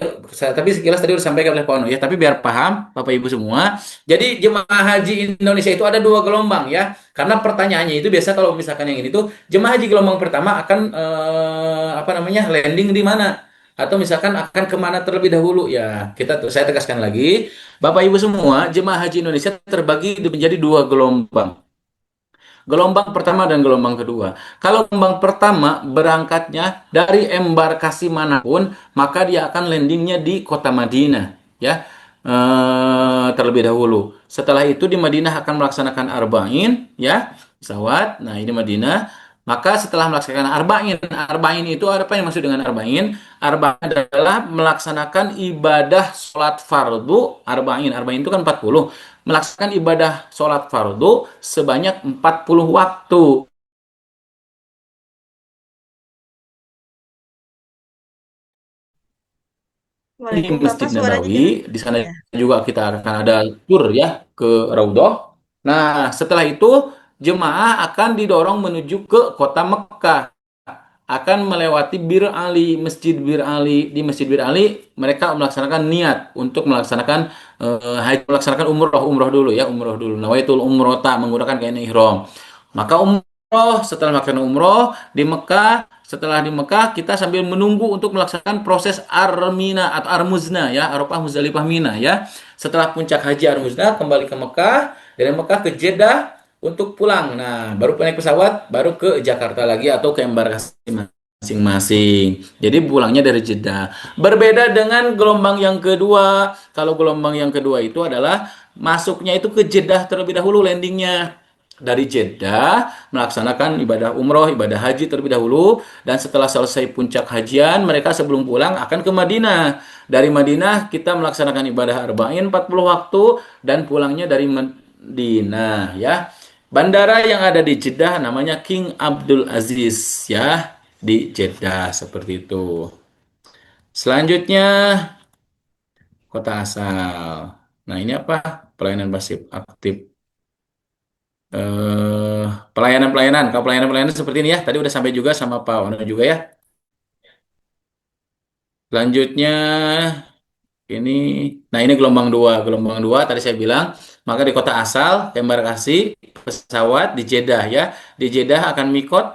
sekilas tadi udah sampaikan oleh Pak Ono ya. Tapi biar paham Bapak Ibu semua. Jadi jemaah haji Indonesia itu ada 2 gelombang ya. Karena pertanyaannya itu biasa kalau misalkan yang ini tuh jemaah haji gelombang pertama akan apa namanya landing di mana? Atau misalkan akan kemana terlebih dahulu ya. Saya tegaskan lagi, Bapak Ibu semua jemaah haji Indonesia terbagi menjadi 2 gelombang. Gelombang pertama dan gelombang kedua. Kalau gelombang pertama berangkatnya dari embarkasi manapun, maka dia akan landingnya di kota Madinah, ya terlebih dahulu. Setelah itu di Madinah akan melaksanakan arba'in, ya pesawat. Nah ini Madinah. Maka setelah melaksanakan arba'in, arba'in itu apa yang maksud dengan arba'in? Arba'in adalah melaksanakan ibadah sholat fardu. Arba'in itu kan 40. Melaksanakan ibadah sholat fardu sebanyak 40 waktu. Di Waalaikumsalam, Masjid Bapak suaranya Nabawi, hilang. di sana Ya. juga kita akan ada tur ya ke Raudhah. Nah, setelah itu jemaah akan didorong menuju ke kota Mekah. Akan melewati Bir Ali, Masjid Bir Ali. Di Masjid Bir Ali mereka melaksanakan niat untuk melaksanakan melaksanakan umroh dulu ya, umroh dulu. Nawaitul umrota menggunakan kain ihram. Maka umroh setelah melaksanakan umroh di Mekah setelah di Mekah kita sambil menunggu untuk melaksanakan proses Armina atau Armuzna ya, Arafah Muzdalifah Mina ya. Setelah puncak haji Armuzna kembali ke Mekah, dari Mekah ke Jeddah untuk pulang. Nah, baru naik pesawat, baru ke Jakarta lagi atau ke embarkasi masing-masing. Jadi pulangnya dari Jeddah. Berbeda dengan gelombang yang kedua. Kalau gelombang yang kedua itu adalah masuknya itu ke Jeddah terlebih dahulu landingnya. Dari Jeddah melaksanakan ibadah umroh, ibadah haji terlebih dahulu, dan setelah selesai puncak hajian mereka sebelum pulang akan ke Madinah. Dari Madinah kita melaksanakan ibadah arba'in 40 waktu dan pulangnya dari Madinah ya. Bandara yang ada di Jeddah namanya King Abdul Aziz ya, di Jeddah seperti itu. Selanjutnya kota asal. Nah, ini apa? Pelayanan pasif aktif. eh Pelayanan-pelayanan. Kalau pelayanan-pelayanan seperti ini ya, tadi udah sampai juga sama Pak Ono juga ya. Selanjutnya ini, nah ini gelombang dua. Gelombang dua tadi saya bilang, maka di kota asal, embarkasi, pesawat di Jeddah ya. Di Jeddah akan mikot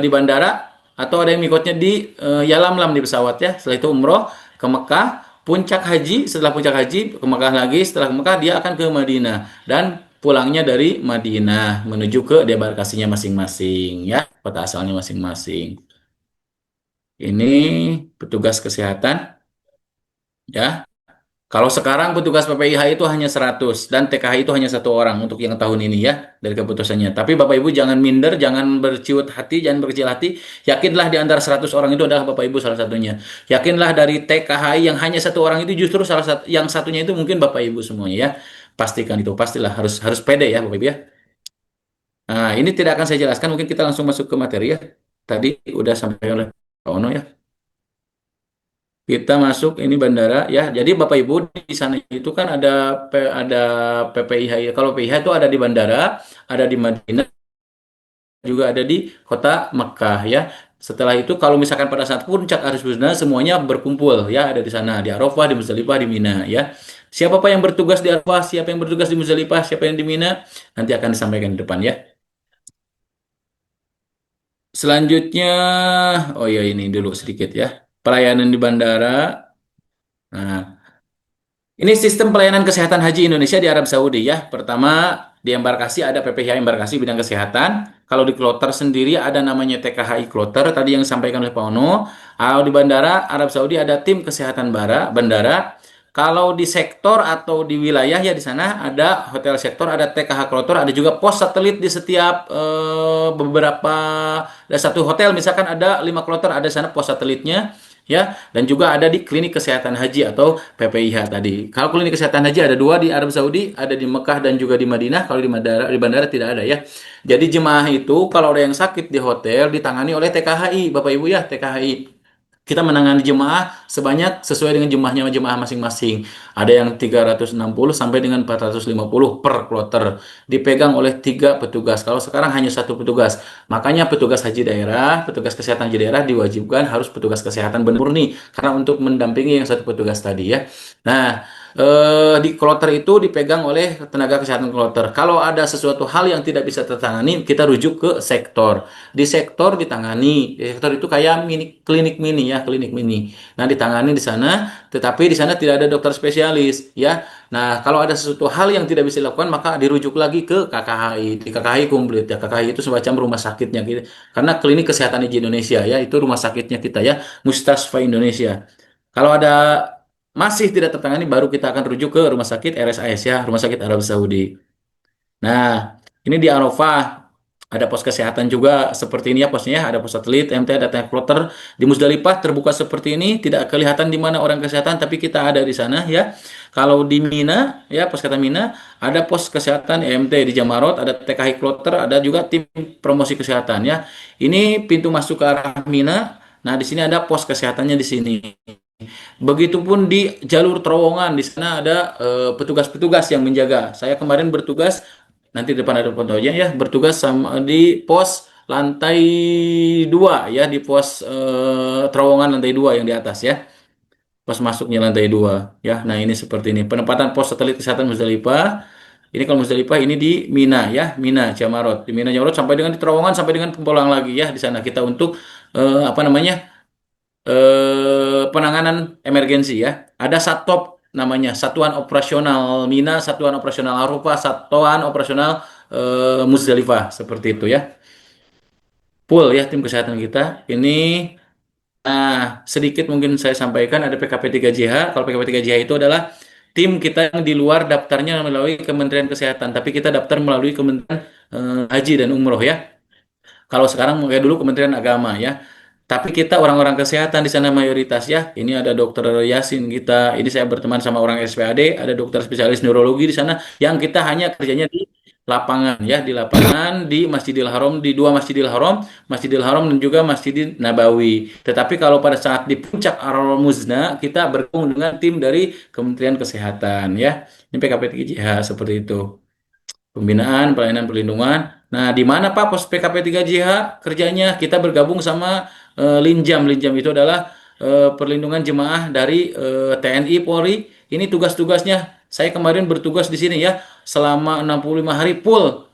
di bandara, atau ada yang mikotnya di Yalamlam di pesawat ya. Setelah itu umroh ke Mekah, puncak haji, setelah puncak haji ke Mekah lagi, setelah ke Mekah dia akan ke Madinah. Dan pulangnya dari Madinah menuju ke debarkasinya masing-masing ya, kota asalnya masing-masing. Ini petugas kesehatan ya. Kalau sekarang petugas PPIH itu hanya 100 dan TKH itu hanya 1 orang untuk yang tahun ini ya dari keputusannya. Tapi Bapak Ibu jangan minder, jangan berciut hati, jangan berkecil hati. Yakinlah di antara 100 orang itu adalah Bapak Ibu salah satunya. Yakinlah dari TKHI yang hanya 1 orang itu justru salah satu, yang satunya itu mungkin Bapak Ibu semuanya ya. Pastikan itu, pastilah harus harus pede ya Bapak Ibu ya. Nah, ini tidak akan saya jelaskan, mungkin kita langsung masuk ke materi ya. Tadi udah sampai oleh Pak Ono ya. Kita masuk ini bandara ya. Jadi Bapak Ibu di sana itu kan ada PPIH. Kalau PPIH itu ada di bandara, ada di Madinah, juga ada di kota Mekah ya. Setelah itu kalau misalkan pada saat puncak arus Husna semuanya berkumpul ya, ada di sana di Arafah, di Muzdalifah, di Mina ya. Siapa Pak yang bertugas di Arafah, siapa yang bertugas di Muzdalifah, siapa yang di Mina nanti akan disampaikan di depan ya. Selanjutnya, oh ya ini dulu sedikit ya. Pelayanan di bandara. Nah, ini sistem pelayanan kesehatan haji Indonesia di Arab Saudi ya. Pertama, di embarkasi ada PPH embarkasi bidang kesehatan. Kalau di kloter sendiri ada namanya TKHI kloter tadi yang disampaikan oleh Pak Ono. Kalau di bandara Arab Saudi ada tim kesehatan bandara. Kalau di sektor atau di wilayah ya di sana ada hotel sektor, ada TKH kloter, ada juga pos satelit di setiap beberapa, ada satu hotel misalkan ada 5 kloter, ada di sana pos satelitnya ya, dan juga ada di klinik kesehatan haji atau PPIH tadi. Kalau klinik kesehatan haji ada 2 di Arab Saudi, ada di Mekah dan juga di Madinah. Kalau di bandara tidak ada ya. Jadi jemaah itu kalau ada yang sakit di hotel ditangani oleh TKHI, Bapak Ibu ya, TKHI. Kita menangani jemaah sebanyak sesuai dengan jemaah masing-masing. Ada yang 360 sampai dengan 450 per kloter. Dipegang oleh 3 petugas. Kalau sekarang hanya 1 petugas. Makanya petugas haji daerah, petugas kesehatan haji daerah diwajibkan harus petugas kesehatan benar murni. Karena untuk mendampingi yang 1 petugas tadi ya. Nah, di kloter itu dipegang oleh tenaga kesehatan kloter. Kalau ada sesuatu hal yang tidak bisa tertangani, kita rujuk ke sektor. Di sektor ditangani. Di sektor itu kayak klinik mini ya, klinik mini. Nah, ditangani di sana, tetapi di sana tidak ada dokter spesialis ya. Nah, kalau ada sesuatu hal yang tidak bisa dilakukan, maka dirujuk lagi ke KKHI. Di KKHI komplit ya. KKHI itu semacam rumah sakitnya gitu. Karena klinik kesehatan di Indonesia ya, itu rumah sakitnya kita ya, Mustasfa Indonesia. Kalau ada masih tidak tertangani, baru kita akan rujuk ke rumah sakit RSIS ya, rumah sakit Arab Saudi. Nah, ini di Arafah ada pos kesehatan juga seperti ini ya posnya, ada pos satelit, MT, ada tank plotter. Di Musdalifah terbuka seperti ini, tidak kelihatan di mana orang kesehatan, tapi kita ada di sana ya. Kalau di Mina ya, pos kesehatan Mina, ada pos kesehatan MT di Jamarot, ada TKI plotter, ada juga tim promosi kesehatan ya. Ini pintu masuk ke arah Mina. Nah, di sini ada pos kesehatannya di sini. Begitupun di jalur terowongan, di sana ada petugas-petugas yang menjaga. Saya kemarin bertugas, nanti depan ada fotonya ya, bertugas sama di pos lantai 2 ya, di pos terowongan lantai 2 yang di atas ya. Pos masuknya lantai 2 ya. Nah, ini seperti ini. Penempatan pos satelit kesehatan Musdalifah. Ini kalau Musdalifah ini di Mina ya, Mina Jamarot. Di Mina Jamarot sampai dengan di terowongan sampai dengan pulang lagi ya di sana kita untuk apa namanya? Penanganan emergensi ya. Ada Satop namanya, Satuan Operasional Mina, Satuan Operasional Arufah, Satuan Operasional Musdalifah seperti itu ya. Full ya tim kesehatan kita. Ini sedikit mungkin saya sampaikan ada PKP 3JH. Kalau PKP 3JH itu adalah tim kita yang di luar daftarnya melalui Kementerian Kesehatan, tapi kita daftar melalui Kementerian Haji dan Umroh ya. Kalau sekarang kayak dulu Kementerian Agama ya. Tapi kita orang-orang kesehatan di sana mayoritas ya. Ini ada dokter Yasin kita. Ini saya berteman sama orang SPAD, ada dokter spesialis neurologi di sana yang kita hanya kerjanya di lapangan ya, di lapangan di Masjidil Haram, di dua Masjidil Haram dan juga Masjidil Nabawi. Tetapi kalau pada saat di puncak Ar-Muzna kita bergabung dengan tim dari Kementerian Kesehatan ya. Ini PKP 3JH seperti itu. Pembinaan, pelayanan perlindungan. Nah, di mana Pak pos PKP 3JH kerjanya? Kita bergabung sama Linjam. Linjam itu adalah perlindungan jemaah dari TNI Polri. Ini tugas-tugasnya. Saya kemarin bertugas di sini ya selama 65 hari full.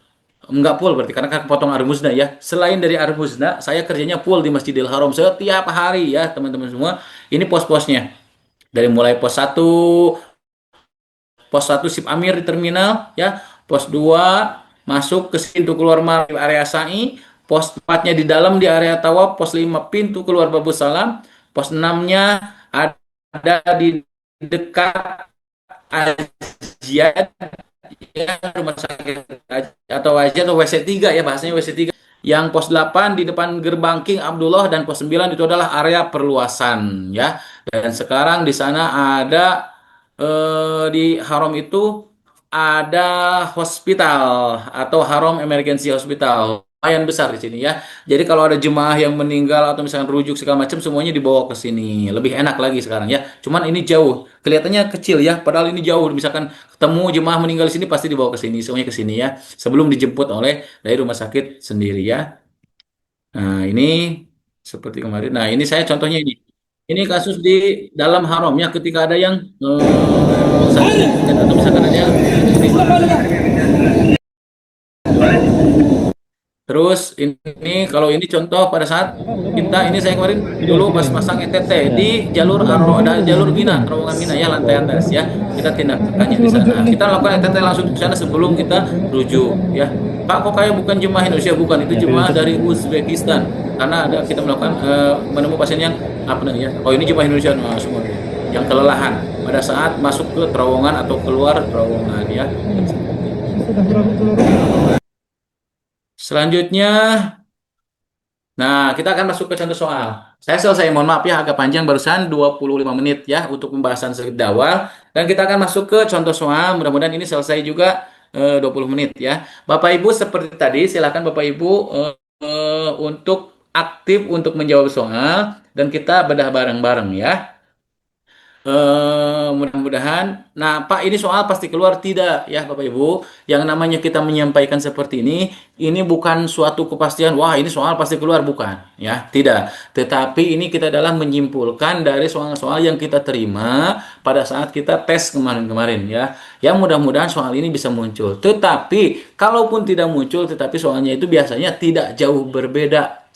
Enggak full berarti karena kan potong Arbuzna ya. Selain dari Arbuzna, saya kerjanya full di Masjidil Haram setiap hari ya, teman-teman semua. Ini pos-posnya. Dari mulai pos satu Sip Amir di terminal ya, pos 2 masuk ke pintu keluar di area Sa'i, pos 4-nya di dalam di area Tawaf, pos 5 pintu keluar Babus Salam, pos 6-nya ada di dekat Ajiat ya, rumah sakit atau Ajiat atau WC3 ya, bahasanya WC3. Yang pos 8 di depan gerbang King Abdullah, dan pos 9 itu adalah area perluasan ya. Dan sekarang di sana ada di Haram itu ada hospital atau Haram Emergency Hospital. Lumayan besar di sini ya. Jadi kalau ada jemaah yang meninggal atau misalkan rujuk segala macam semuanya dibawa ke sini. Lebih enak lagi sekarang ya. Cuman ini jauh. Kelihatannya kecil ya, padahal ini jauh. Misalkan ketemu jemaah meninggal di sini pasti dibawa ke sini, semuanya ke sini ya. Sebelum dijemput oleh dari rumah sakit sendiri ya. Nah, ini seperti kemarin. Nah, ini saya contohnya ini. Ini kasus di dalam haram ya, ketika ada yang sakit atau misalkan ada yang terus ini kalau ini contoh pada saat kita ini saya kemarin dulu pas pasang ETT di jalur ada jalur Mina, terowongan Mina ya, lantai atas ya. Kita tindakannya di sana. Kita lakukan ETT langsung di sana sebelum kita rujuk ya. Pak, kok kayak bukan jemaah Indonesia? Bukan, itu jemaah dari Uzbekistan. Karena ada kita melakukan menemukan pasien yang apa namanya? Oh, ini jemaah Indonesia semua yang kelelahan pada saat masuk ke terowongan atau keluar terowongan ya. Selanjutnya, nah kita akan masuk ke contoh soal. Saya selesai, mohon maaf ya agak panjang barusan 25 menit ya untuk pembahasan sedikit awal. Dan kita akan masuk ke contoh soal, mudah-mudahan ini selesai juga 20 menit ya. Bapak Ibu seperti tadi, silakan Bapak Ibu untuk aktif untuk menjawab soal dan kita bedah bareng-bareng ya. Mudah-mudahan. Nah, Pak, ini soal pasti keluar tidak ya, Bapak Ibu. Yang namanya kita menyampaikan seperti ini bukan suatu kepastian. Wah, ini soal pasti keluar, bukan ya, tidak. Tetapi ini kita adalah menyimpulkan dari soal-soal yang kita terima pada saat kita tes kemarin-kemarin ya. Yang mudah-mudahan soal ini bisa muncul. Tetapi kalaupun tidak muncul, tetapi soalnya itu biasanya tidak jauh berbeda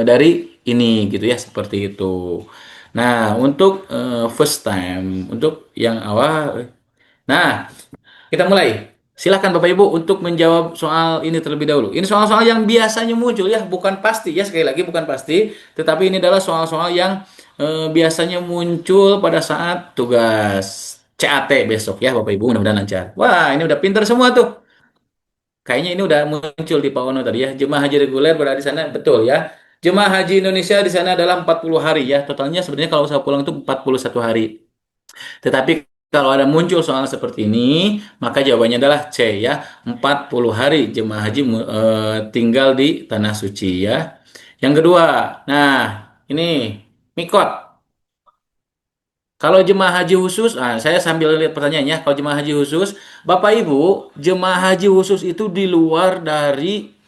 dari ini gitu ya, seperti itu. Nah, untuk first time, untuk yang awal. Nah, kita mulai. Silahkan Bapak Ibu untuk menjawab soal ini terlebih dahulu. Ini soal-soal yang biasanya muncul ya, bukan pasti ya, sekali lagi bukan pasti. Tetapi ini adalah soal-soal yang biasanya muncul pada saat tugas CAT besok ya Bapak Ibu, mudah-mudahan lancar. Wah, ini udah pinter semua tuh. Kayaknya ini udah muncul di Pak Ono tadi ya. Jemaah haji reguler berada di sana, betul ya. Jemaah haji Indonesia di sana adalah 40 hari ya. Totalnya sebenarnya kalau saya pulang itu 41 hari. Tetapi kalau ada muncul soal seperti ini, maka jawabannya adalah C ya. 40 hari jemaah haji tinggal di Tanah Suci ya. Yang kedua, nah ini mikot. Kalau jemaah haji khusus, saya sambil lihat pertanyaannya. Kalau jemaah haji khusus, Bapak Ibu, jemaah haji khusus itu di luar dari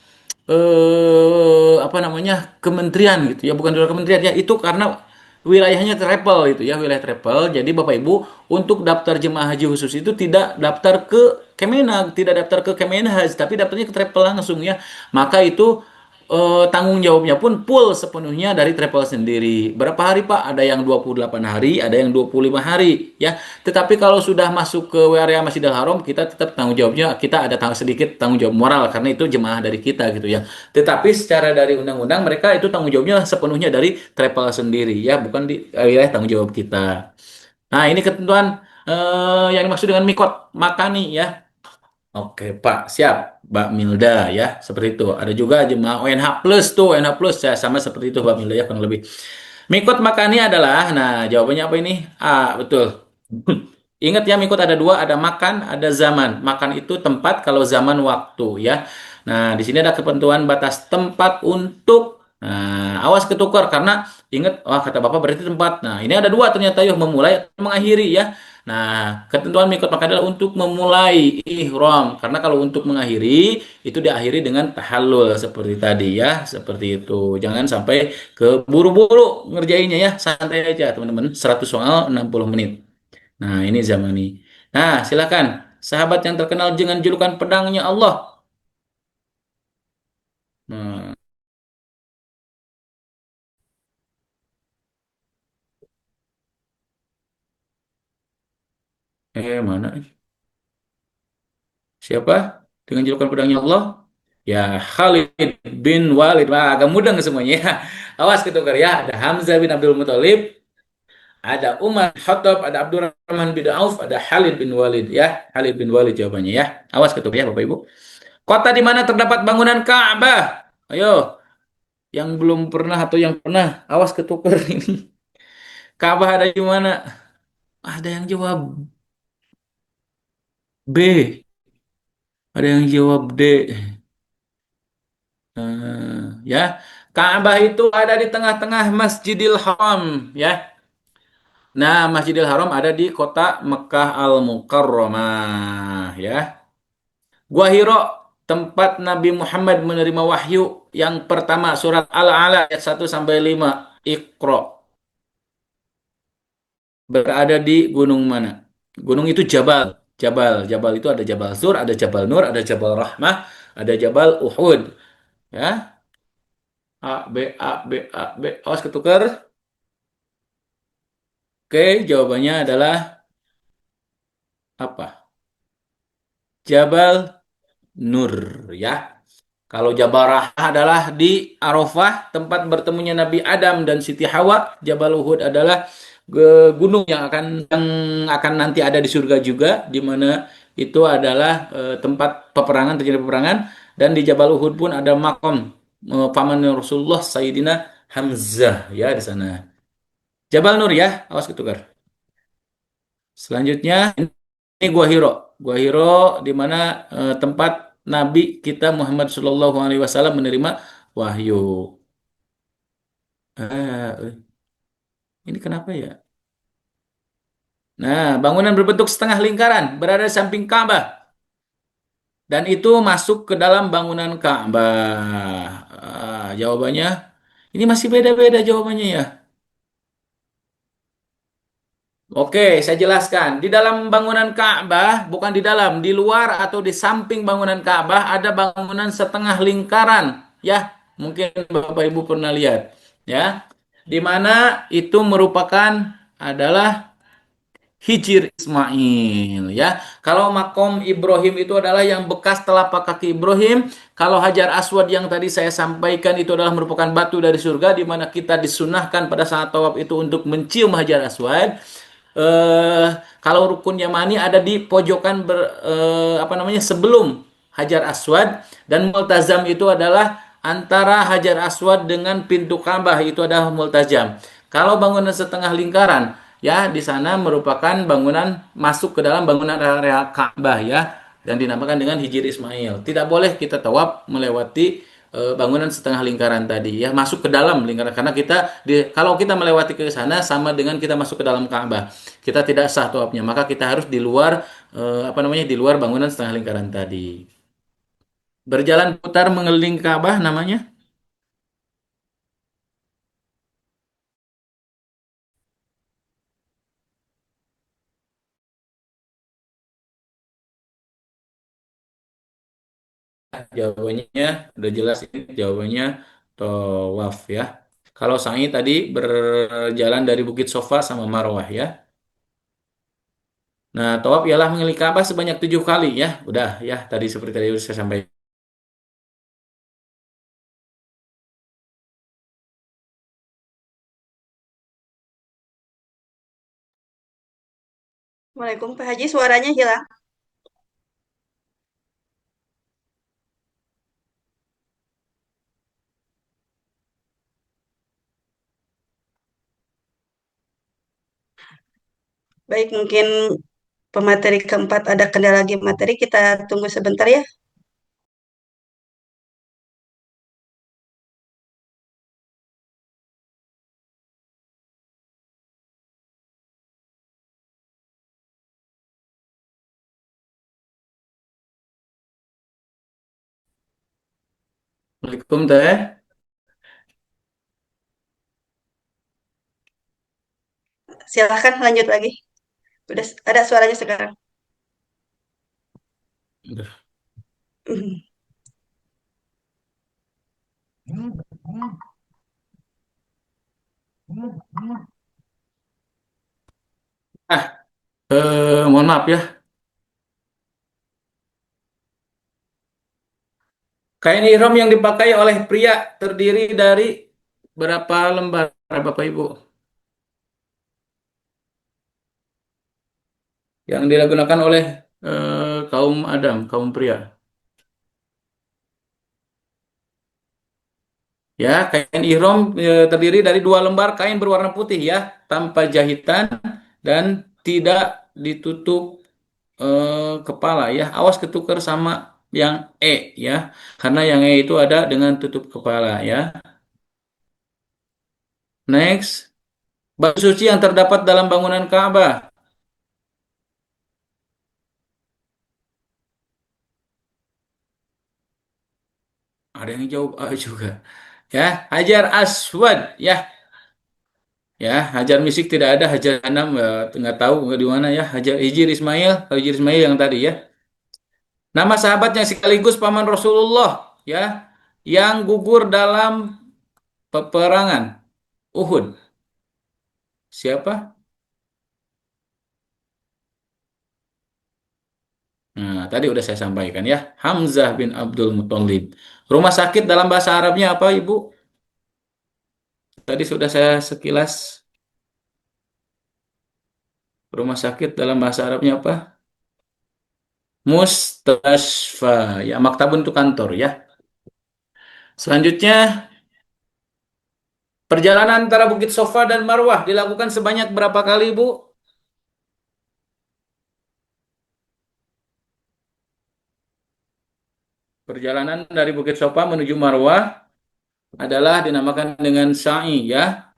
apa namanya kementerian gitu ya, bukan di luar kementerian ya. Itu karena wilayahnya travel itu ya, wilayah travel. Jadi Bapak Ibu untuk daftar jemaah haji khusus itu tidak daftar ke Kemenag, tidak daftar ke Kemenhaj, tapi daftarnya ke travel langsung ya. Maka itu tanggung jawabnya pun full sepenuhnya dari travel sendiri. Berapa hari Pak? Ada yang 28 hari, ada yang 25 hari ya. Tetapi kalau sudah masuk ke area Masjidil Haram, kita tetap tanggung jawabnya, kita ada sedikit tanggung jawab moral karena itu jemaah dari kita gitu ya. Tetapi secara dari undang-undang mereka itu tanggung jawabnya sepenuhnya dari travel sendiri ya, bukan di wilayah tanggung jawab kita. Nah, ini ketentuan yang dimaksud dengan mikot makani ya. Oke, Pak, siap. Mbak Milda ya, seperti itu. Ada juga jemaah ONH Plus tuh, ONH Plus ya sama seperti itu Mbak Milda ya kurang lebih. Mikot makani adalah, nah jawabannya apa ini? Ah, betul. Ingat ya, mikot ada dua, ada makan, ada zaman. Makan itu tempat, kalau zaman waktu ya. Nah, di sini ada ketentuan batas tempat untuk, nah, awas ketukar karena ingat, wah kata Bapak berarti tempat. Nah, ini ada dua ternyata yuk, memulai atau mengakhiri ya. Nah, ketentuan mikot maka adalah untuk memulai ihram. Karena kalau untuk mengakhiri, itu diakhiri dengan tahallul seperti tadi ya. Seperti itu. Jangan sampai keburu-buru ngerjainnya ya. Santai aja teman-teman. 100 soal 60 menit. Nah, ini zamani. Nah, silakan. Sahabat yang terkenal dengan julukan pedangnya Allah. Nah, mana? Siapa? Dengan julukan pedangnya Allah? Ya, Khalid bin Walid. Wah, agak mudah semuanya ya. Awas ketukar ya. Ada Hamzah bin Abdul Muthalib, ada Umar bin Khattab, ada Abdurrahman bin Auf, ada Khalid bin Walid ya. Khalid bin Walid jawabannya ya. Awas ketukar ya Bapak Ibu. Kota di mana terdapat bangunan Ka'bah? Ayo, yang belum pernah atau yang pernah, awas ketukar ini. Ka'bah ada di mana? Ada yang jawab B, ada yang jawab D. Ya, Ka'bah itu ada di tengah-tengah Masjidil Haram ya. Nah, Masjidil Haram ada di kota Mekah Al-Mukarramah ya. Gua Hiro, tempat Nabi Muhammad menerima wahyu yang pertama, surat Al-Alaq ayat 1 sampai 5. Iqra. Berada di gunung mana? Gunung itu Jabal. Jabal itu ada Jabal Sur, ada Jabal Nur, ada Jabal Rahmah, ada Jabal Uhud. Ya, A, B, A, B, A, B. Awas ketukar. Oke, jawabannya adalah apa? Jabal Nur ya. Kalau Jabal Rahmah adalah di Arafah, tempat bertemunya Nabi Adam dan Siti Hawa. Jabal Uhud adalah gunung yang akan nanti ada di surga juga, di mana itu adalah tempat peperangan, terjadi peperangan. Dan di Jabal Uhud pun ada makom paman Rasulullah Sayyidina Hamzah ya di sana. Jabal Nur ya, awas ketukar. Selanjutnya ini Gua Hiro. Gua Hiro di mana tempat Nabi kita Muhammad Shallallahu Alaihi Wasallam menerima wahyu. Ini kenapa ya? Nah, bangunan berbentuk setengah lingkaran berada di samping Ka'bah dan itu masuk ke dalam bangunan Ka'bah. Jawabannya ini masih beda-beda jawabannya ya. Oke, saya jelaskan. Di dalam bangunan Ka'bah, bukan di dalam, di luar atau di samping bangunan Ka'bah ada bangunan setengah lingkaran, ya. Mungkin Bapak Ibu pernah lihat, ya. Di mana itu merupakan adalah Hijir Ismail, ya. Kalau makom Ibrahim itu adalah yang bekas telapak kaki Ibrahim. Kalau Hajar Aswad yang tadi saya sampaikan itu adalah merupakan batu dari surga di mana kita disunahkan pada saat tawaf itu untuk mencium Hajar Aswad. eh Kalau rukun Yamani ada di pojokan apa namanya sebelum Hajar Aswad, dan Multazam itu adalah antara Hajar Aswad dengan pintu Ka'bah, itu adalah Multazam. Kalau bangunan setengah lingkaran ya di sana merupakan bangunan masuk ke dalam bangunan area Ka'bah ya, dan dinamakan dengan Hijir Ismail. Tidak boleh kita tawaf melewati bangunan setengah lingkaran tadi ya, masuk ke dalam lingkaran karena kalau kita melewati ke sana sama dengan kita masuk ke dalam Ka'bah. Kita tidak sah tawafnya, maka kita harus di luar apa namanya di luar bangunan setengah lingkaran tadi. Berjalan putar mengelilingi Ka'bah namanya Jawabannya udah jelas ini jawabannya tawaf ya. Kalau sa'i tadi berjalan dari Bukit Sofa sama Marwah ya. Nah, tawaf ialah mengelilingi Ka'bah sebanyak 7 kali ya. Udah ya, tadi seperti tadi saya sampaikan. Waalaikumsalam Pak Haji, suaranya hilang. Baik, mungkin pemateri keempat ada kendala lagi materi, kita tunggu sebentar ya. Assalamualaikum teh. Silahkan lanjut lagi. Udah ada suaranya sekarang. Mhm. Ah, mohon maaf ya. Kain ihram yang dipakai oleh pria terdiri dari berapa lembar, Bapak Ibu? Yang digunakan oleh kaum Adam, kaum pria. Ya, kain ihram terdiri dari 2 lembar kain berwarna putih ya, tanpa jahitan dan tidak ditutup kepala ya. Awas ketukar sama yang E ya, karena yang E itu ada dengan tutup kepala ya. Next, batu suci yang terdapat dalam bangunan Ka'bah. Ada yang jawab A juga. Ya, Hajar Aswad ya. Ya, Hajar Misik tidak ada, Hajar Anam nggak tahu nggak di mana ya. Hajar Hijir Ismail, Hijir Ismail yang tadi ya. Nama sahabatnya sekaligus paman Rasulullah ya, yang gugur dalam peperangan Uhud. Siapa? Nah, tadi udah saya sampaikan ya. Hamzah bin Abdul Muthalib. Rumah sakit dalam bahasa Arabnya apa, Ibu? Tadi sudah saya sekilas. Rumah sakit dalam bahasa Arabnya apa? Mustasfa. Ya, maktabun itu kantor ya. Selanjutnya, perjalanan antara Bukit Sofa dan Marwah dilakukan sebanyak berapa kali, Bu? Perjalanan dari Bukit Sofa menuju Marwah adalah dinamakan dengan sa'i ya.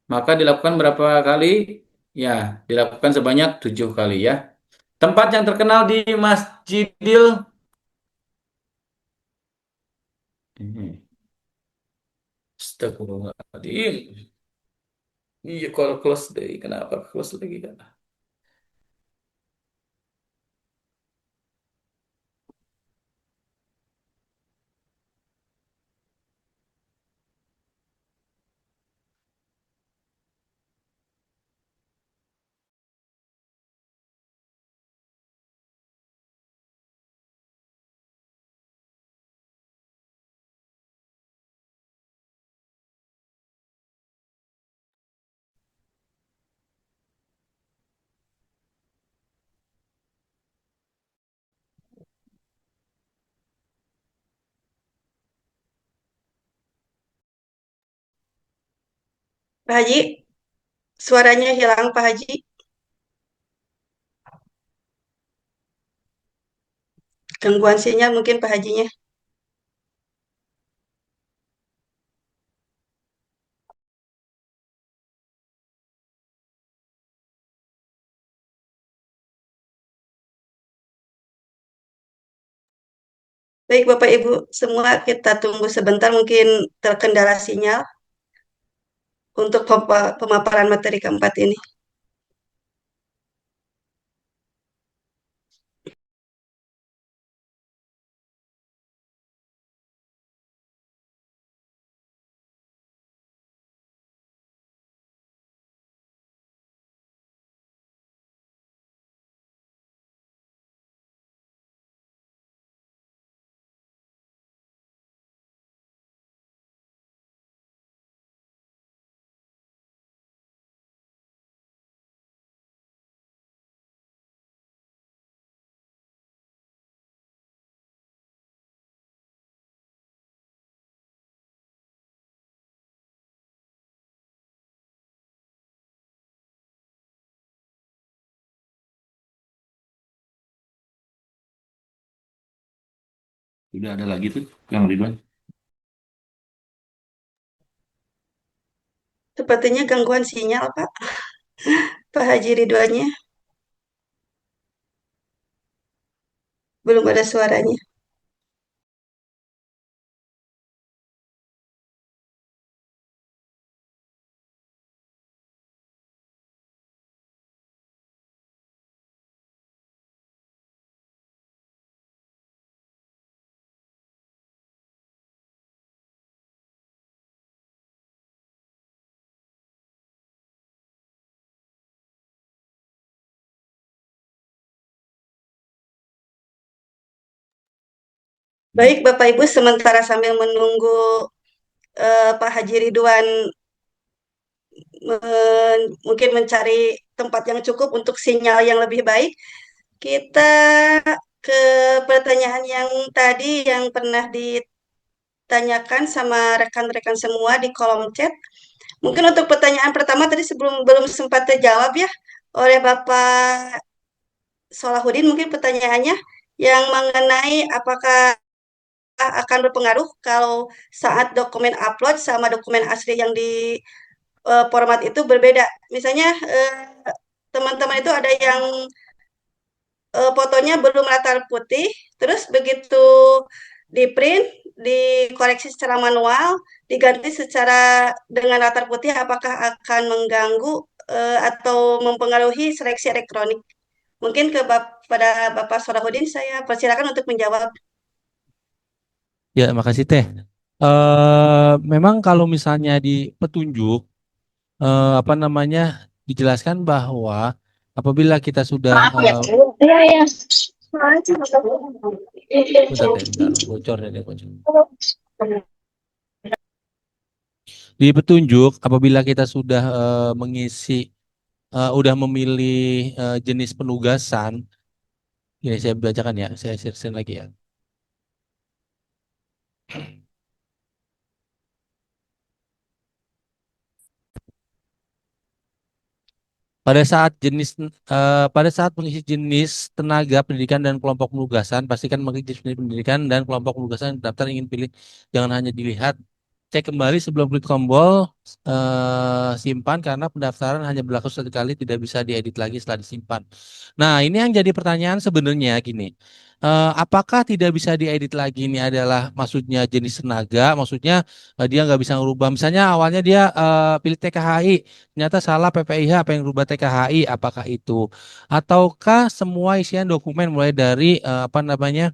Maka dilakukan berapa kali? Ya, dilakukan sebanyak 7 kali ya. Tempat yang terkenal di Masjidil ini. Astagfirullahaladzim. Iya, kalau close deh. Kenapa close lagi kan? Pak Haji, suaranya hilang Pak Haji. Gangguan sinyal mungkin Pak Hajinya. Baik Bapak Ibu semua, kita tunggu sebentar mungkin terkendala sinyal untuk pemaparan materi keempat ini. Udah ada lagi tuh, Kang Ridwan. Sepertinya gangguan sinyal, Pak. Pak Haji Ridwannya belum ada suaranya. Baik, Bapak Ibu, sementara sambil menunggu Pak Haji Ridwan mungkin mencari tempat yang cukup untuk sinyal yang lebih baik, kita ke pertanyaan yang tadi yang pernah ditanyakan sama rekan-rekan semua di kolom chat. Mungkin untuk pertanyaan pertama tadi sebelum belum sempat terjawab ya oleh Bapak Solahuddin, mungkin pertanyaannya yang mengenai apakah akan berpengaruh kalau saat dokumen upload sama dokumen asli yang di format itu berbeda. Misalnya teman-teman itu ada yang fotonya belum latar putih, terus begitu di print, dikoreksi secara manual, diganti secara dengan latar putih, apakah akan mengganggu atau mempengaruhi seleksi elektronik? Mungkin pada Bapak Sorahuddin saya persilakan untuk menjawab. Ya, makasih Teh. Memang kalau misalnya di petunjuk, apa namanya, dijelaskan bahwa apabila kita sudah, Iya, iya. bentar Teh, bentar, bocor ya, bocor. Di petunjuk, apabila kita sudah mengisi, udah memilih jenis penugasan, ini saya bacakan ya, saya share lagi ya. Pada saat mengisi jenis tenaga pendidikan dan kelompok penugasan, pastikan mengisi jenis pendidikan dan kelompok penugasan yang daftar ingin pilih. Jangan hanya dilihat, cek kembali sebelum klik tombol simpan karena pendaftaran hanya berlaku sekali kali, tidak bisa diedit lagi setelah disimpan. Nah, ini yang jadi pertanyaan sebenarnya gini. Apakah tidak bisa diedit lagi ini adalah maksudnya jenis tenaga, maksudnya dia nggak bisa merubah. Misalnya awalnya dia pilih TKHI, ternyata salah PPIH, apa yang rubah TKHI, apakah itu? Ataukah semua isian dokumen mulai dari apa namanya?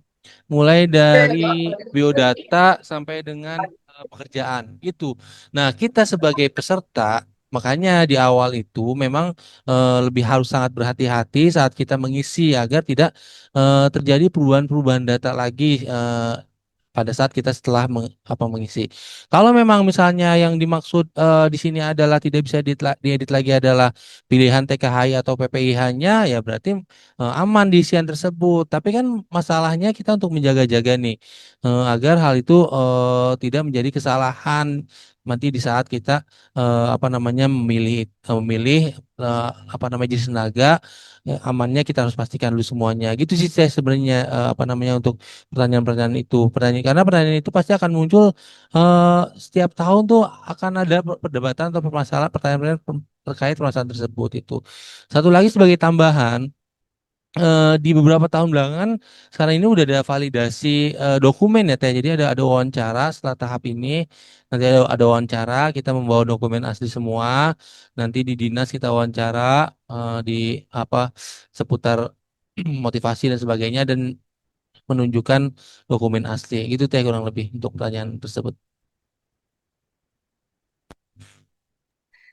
Mulai dari biodata sampai dengan pekerjaan itu. Nah, kita sebagai peserta makanya di awal itu memang lebih harus sangat berhati-hati saat kita mengisi agar tidak terjadi perubahan-perubahan data lagi pada saat kita setelah mengisi. Kalau memang misalnya yang dimaksud di sini adalah tidak bisa diedit lagi adalah pilihan TKHI atau PPIH-nya, ya berarti aman di isian tersebut. Tapi kan masalahnya kita untuk menjaga-jaga nih agar hal itu tidak menjadi kesalahan nanti di saat kita apa namanya memilih apa namanya jenis tenaga, amannya kita harus pastikan dulu semuanya. Gitu sih saya sebenarnya apa namanya untuk pertanyaan-pertanyaan itu. Karena pertanyaan itu pasti akan muncul setiap tahun tuh akan ada perdebatan atau permasalahan pertanyaan terkait permasalahan tersebut itu. Satu lagi sebagai tambahan, di beberapa tahun belakangan sekarang ini udah ada validasi dokumen ya Teh. Jadi ada wawancara setelah tahap ini. Nanti ada wawancara, kita membawa dokumen asli semua. Nanti di dinas kita wawancara di apa seputar motivasi dan sebagainya dan menunjukkan dokumen asli. Gitu Teh kurang lebih untuk pertanyaan tersebut.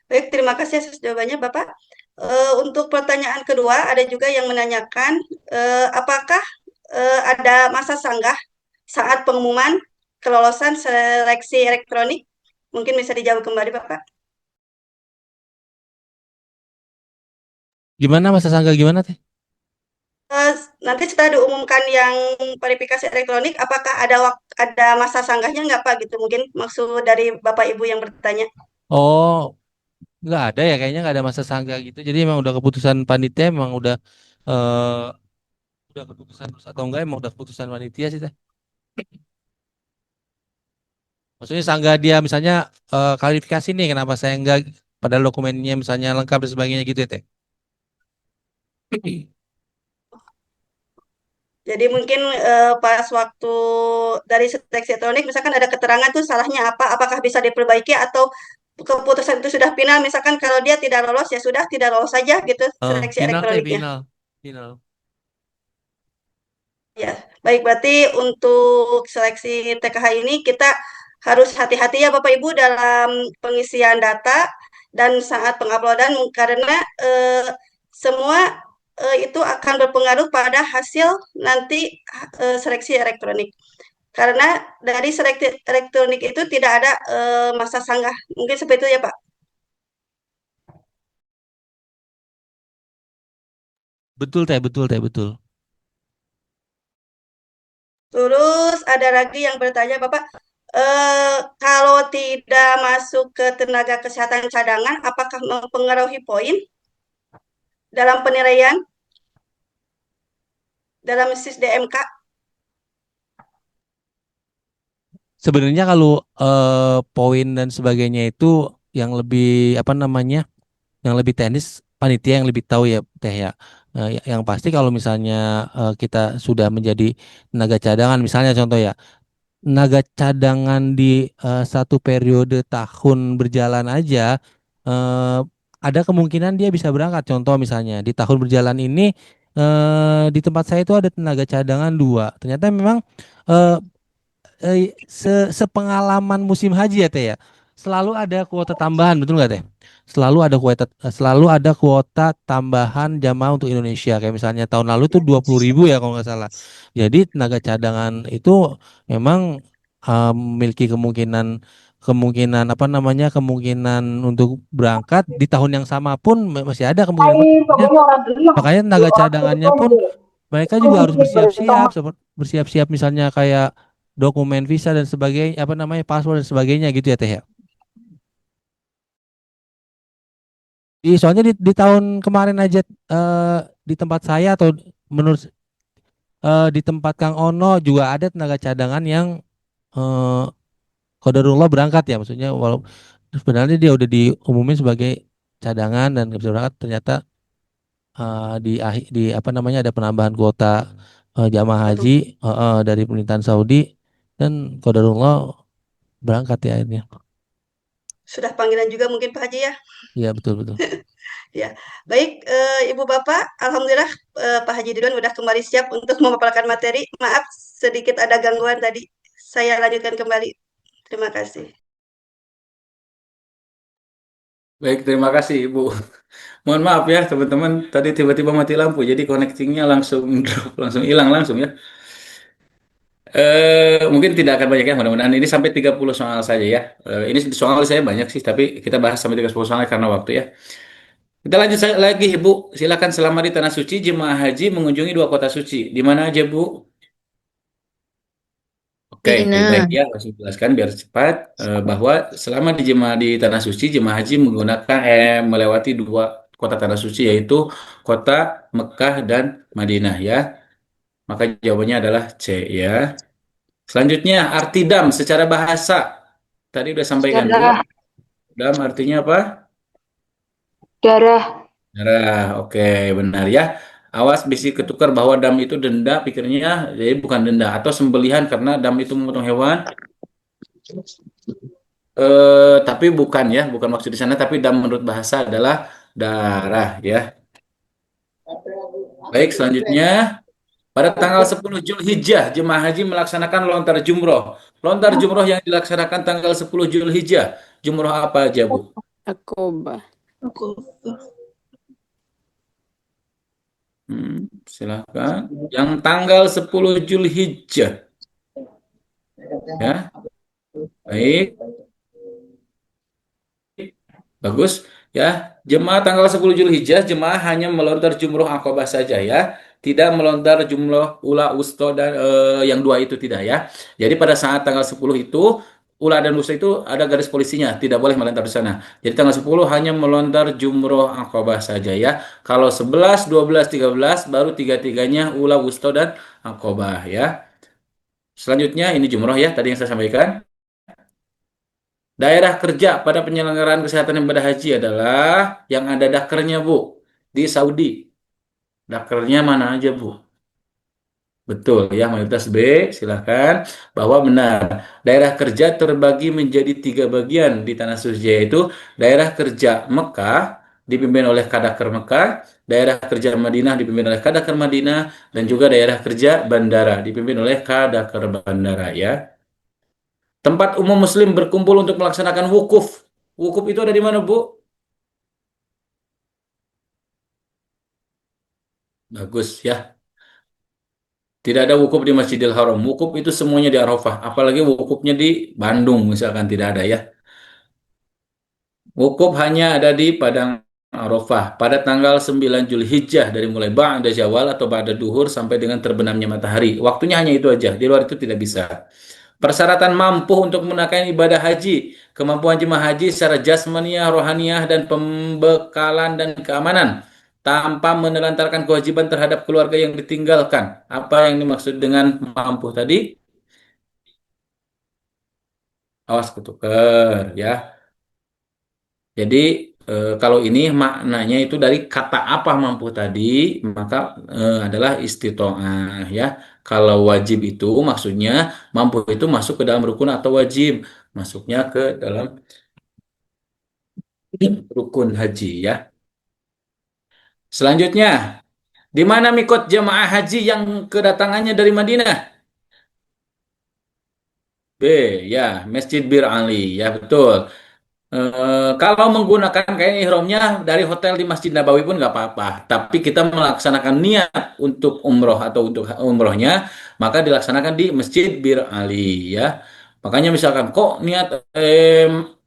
Baik, terima kasih atas jawabannya, Bapak. Untuk pertanyaan kedua, ada juga yang menanyakan apakah ada masa sanggah saat pengumuman kelolosan seleksi elektronik? Mungkin bisa dijawab kembali, Bapak. Gimana Mas Sangga gimana Teh? Eh, Nanti setelah diumumkan yang verifikasi elektronik, apakah ada masa sanggahnya nggak, Pak? Gitu mungkin maksud dari Bapak Ibu yang bertanya. Oh, nggak ada ya, kayaknya nggak ada masa sangga gitu. Jadi emang udah keputusan panitia, emang udah keputusan atau enggak emang udah keputusan panitia sih Teh. Maksudnya sanggah dia misalnya klarifikasi nih kenapa saya enggak pada dokumennya misalnya lengkap dan sebagainya gitu ya Teh. Jadi mungkin pas waktu dari seleksi elektronik, misalkan ada keterangan tuh salahnya apa, apakah bisa diperbaiki atau keputusan itu sudah final. Misalkan kalau dia tidak lolos ya sudah tidak lolos saja gitu seleksi Final Teh, elektroniknya. final. Final. Ya, baik berarti untuk seleksi TKH ini kita harus hati-hati ya Bapak Ibu dalam pengisian data dan saat penguploadan karena semua itu akan berpengaruh pada hasil nanti seleksi elektronik. Karena dari seleksi elektronik itu tidak ada masa sanggah. Mungkin seperti itu ya Pak. Betul Teh, betul Teh, betul. Terus ada lagi yang bertanya, Bapak, kalau tidak masuk ke tenaga kesehatan cadangan, apakah mempengaruhi poin dalam penilaian dalam SIS DMK? Sebenarnya kalau poin dan sebagainya itu yang lebih apa namanya, yang lebih teknis panitia yang lebih tahu ya Teh ya. Yang pasti kalau misalnya kita sudah menjadi tenaga cadangan, misalnya contoh ya, tenaga cadangan di satu periode tahun berjalan aja, eh, ada kemungkinan dia bisa berangkat. Contoh misalnya di tahun berjalan ini di tempat saya itu ada tenaga cadangan dua. Ternyata memang eh, sepengalaman musim haji ya Teh ya, selalu ada kuota tambahan, betul nggak Teh? Selalu ada kuota tambahan jamaah untuk Indonesia. Kayak misalnya tahun lalu tuh 20.000 ya kalau nggak salah. Jadi tenaga cadangan itu memang memiliki kemungkinan kemungkinan apa namanya kemungkinan untuk berangkat di tahun yang sama pun masih ada kemungkinan berangkatnya. Makanya tenaga cadangannya pun mereka juga harus bersiap-siap bersiap-siap misalnya kayak dokumen visa dan sebagainya apa namanya paspor dan sebagainya gitu ya Teh ya. Soalnya di tahun kemarin aja di tempat saya atau menurut di tempat Kang Ono juga ada tenaga cadangan yang eh qadarullah berangkat ya, maksudnya walau sebenarnya dia udah diumumin sebagai cadangan dan nggak bisa berangkat, ternyata di apa namanya ada penambahan kuota jamaah haji Waduh, dari pemerintahan Saudi dan qadarullah berangkat ya akhirnya. sudah panggilan juga mungkin Pak Haji ya. Iya betul betul. Ya, baik Ibu Bapak, Alhamdulillah Pak Haji Ridwan sudah kembali siap untuk memaparkan materi. Maaf sedikit ada gangguan tadi. Saya lanjutkan kembali. Terima kasih. Baik, terima kasih Ibu. Mohon maaf ya teman-teman, tadi tiba-tiba mati lampu, jadi connectingnya langsung drop, langsung hilang langsung ya. Mungkin tidak akan banyak ya, mudah-mudahan ini sampai 30 soal saja ya. Ini soal saya banyak sih, tapi kita bahas sampai 30 soal karena waktu ya. Kita lanjut lagi, Ibu. Silakan selama di Tanah Suci, jemaah haji mengunjungi dua kota suci. Di mana aja, Bu? Oke, baik Mina. ya, harus jelaskan biar cepat bahwa selama di jemaah di Tanah Suci, jemaah haji menggunakan melewati dua kota Tanah Suci yaitu kota Mekah dan Madinah ya. Maka jawabannya adalah C ya. Selanjutnya arti dam secara bahasa. Tadi udah sampaikan Bu. Darah. Dam artinya apa? Darah. Darah. Oke, benar ya. Awas bisi ketukar bahwa dam itu denda, pikirnya jadi bukan denda atau sembelihan karena dam itu memotong hewan. Tapi bukan ya, bukan maksud di sana. Tapi dam menurut bahasa adalah darah ya. Baik, selanjutnya pada tanggal 10 Zulhijjah jemaah haji melaksanakan lontar jumroh. Lontar jumroh yang dilaksanakan tanggal 10 Zulhijjah. Jumroh apa aja, Bu? Akobah. Silakan. Yang tanggal 10 Zulhijjah. Ya, baik. Bagus. Ya, jemaah tanggal 10 Zulhijjah, jemaah hanya melontar jumroh akobah saja ya. Tidak melontar jumroh ula, wusto, dan yang dua itu tidak ya. Jadi pada saat tanggal 10 itu, ula dan wusto itu ada garis polisinya. Tidak boleh melontar di sana. Jadi tanggal 10 hanya melontar jumroh akobah saja ya. Kalau 11, 12, 13, baru tiga-tiganya ula, wusto, dan akobah ya. Selanjutnya ini jumroh ya, tadi yang saya sampaikan. Daerah kerja pada penyelenggaraan kesehatan ibadah haji adalah yang ada dakernya, Bu, di Saudi. Dakernya mana aja, Bu? Betul ya, mayoritas B, silahkan. Bahwa benar, daerah kerja terbagi menjadi 3 bagian di Tanah Suci, yaitu daerah kerja Mekah dipimpin oleh Kadaker Mekah, daerah kerja Madinah dipimpin oleh Kadaker Madinah, dan juga daerah kerja bandara dipimpin oleh Kadaker bandara ya. Tempat umum muslim berkumpul untuk melaksanakan wukuf. Wukuf itu ada di mana, Bu? Bagus ya. Tidak ada wukuf di Masjidil Haram. Wukuf itu semuanya di Arafah. Apalagi wukufnya di Bandung misalkan tidak ada ya. Wukuf hanya ada di Padang Arafah pada tanggal 9 Zulhijjah dari mulai ba'da Syawal atau ba'da duhur sampai dengan terbenamnya matahari. Waktunya hanya itu aja. Di luar itu tidak bisa. Persyaratan mampu untuk menunaikan ibadah haji, kemampuan jemaah haji secara jasmaniah, rohaniah, dan pembekalan dan keamanan, tanpa menelantarkan kewajiban terhadap keluarga yang ditinggalkan. Apa yang dimaksud dengan mampu tadi? Awas ketuker ya. Jadi kalau ini maknanya itu dari kata apa mampu tadi, maka adalah istitoah ya. Kalau wajib itu maksudnya mampu itu masuk ke dalam rukun atau wajib, masuknya ke dalam rukun haji ya. Selanjutnya, di mana mikot jemaah haji yang kedatangannya dari Madinah? B, ya, Masjid Bir Ali, ya betul. Kalau menggunakan kain ihramnya dari hotel di Masjid Nabawi pun nggak apa-apa. Tapi kita melaksanakan niat untuk umroh atau untuk umrohnya, maka dilaksanakan di Masjid Bir Ali ya. Makanya misalkan kok niat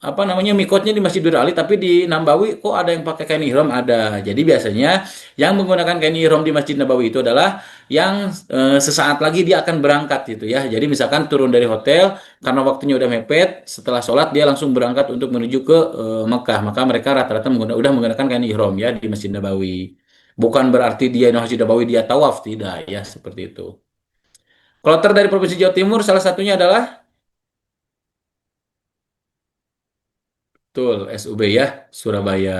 apa namanya mikotnya di Masjid Bir Ali, tapi di Nabawi kok ada yang pakai kain ihram ada. Jadi biasanya yang menggunakan kain ihram di Masjid Nabawi itu adalah yang sesaat lagi dia akan berangkat gitu ya. Jadi misalkan turun dari hotel karena waktunya udah mepet, setelah sholat dia langsung berangkat untuk menuju ke Mekah. Maka mereka rata-rata udah menggunakan kain ihram ya di Masjid Nabawi. Bukan berarti dia di Masjid Nabawi dia tawaf, tidak ya seperti itu. Kloter dari Provinsi Jawa Timur salah satunya adalah betul SUB ya Surabaya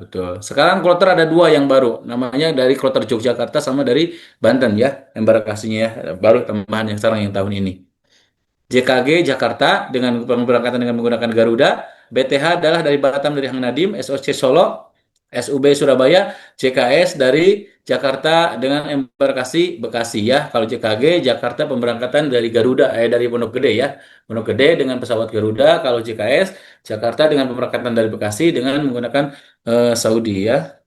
betul. Sekarang kloter ada 2 yang baru, namanya dari kloter Yogyakarta sama dari Banten ya, embarkasinya ya baru tambahan yang sekarang yang tahun ini. JKG Jakarta dengan pemberangkatan dengan menggunakan Garuda, BTH adalah dari Batam dari Hang Nadim, SOC Solo, SUB Surabaya, JKS dari Jakarta dengan embarkasi Bekasi ya. Kalau JKG Jakarta pemberangkatan dari Garuda dari Pondok Gede ya. Pondok Gede dengan pesawat Garuda, kalau JKS Jakarta dengan pemberangkatan dari Bekasi dengan menggunakan Saudi ya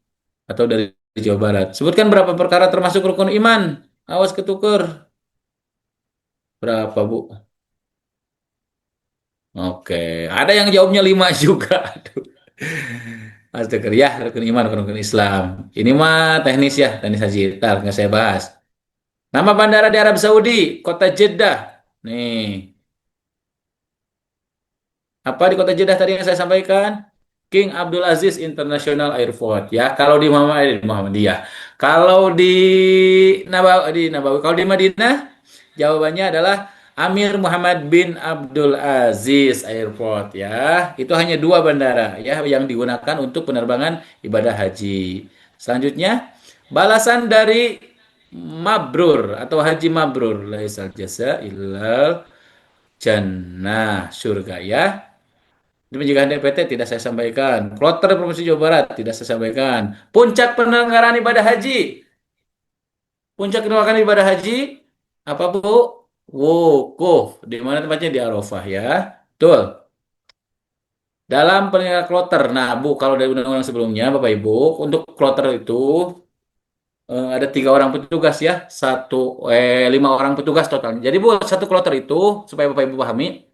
atau dari Jawa Barat. Sebutkan berapa perkara termasuk rukun iman. Awas ketuker. Berapa, Bu? Oke, ada yang jawabnya 5 juga. Aduh. Mas Teker ya, rukun iman, rukun Islam. Ini mah teknis ya, teknis haji. Ntar nggak saya bahas. Nama bandara di Arab Saudi, kota Jeddah. Nih, apa di kota Jeddah tadi yang saya sampaikan? King Abdul Aziz International Airport ya. Kalau di Muhammadiyah. Kalau di Nabawi, kalau di Madinah, jawabannya adalah Amir Muhammad bin Abdul Aziz Airport ya. Itu hanya 2 bandara ya yang digunakan untuk penerbangan ibadah haji. Selanjutnya, balasan dari mabrur atau haji mabrur laisal jasa illal jannah surga ya. Di penjagaan DPT tidak saya sampaikan. Kloter Provinsi Jawa Barat tidak saya sampaikan. Puncak penyelenggaraan ibadah haji. Puncak penyelenggaraan ibadah haji apa, Bu? Wukuf. Di mana tempatnya? Di Arafah ya. Betul. Dalam penyelenggaraan kloter. Nah, Bu, kalau dari undang-undang sebelumnya, Bapak Ibu, untuk kloter itu ada 3 orang petugas ya. 5 orang petugas total. Jadi, Bu, satu kloter itu, supaya Bapak Ibu pahami,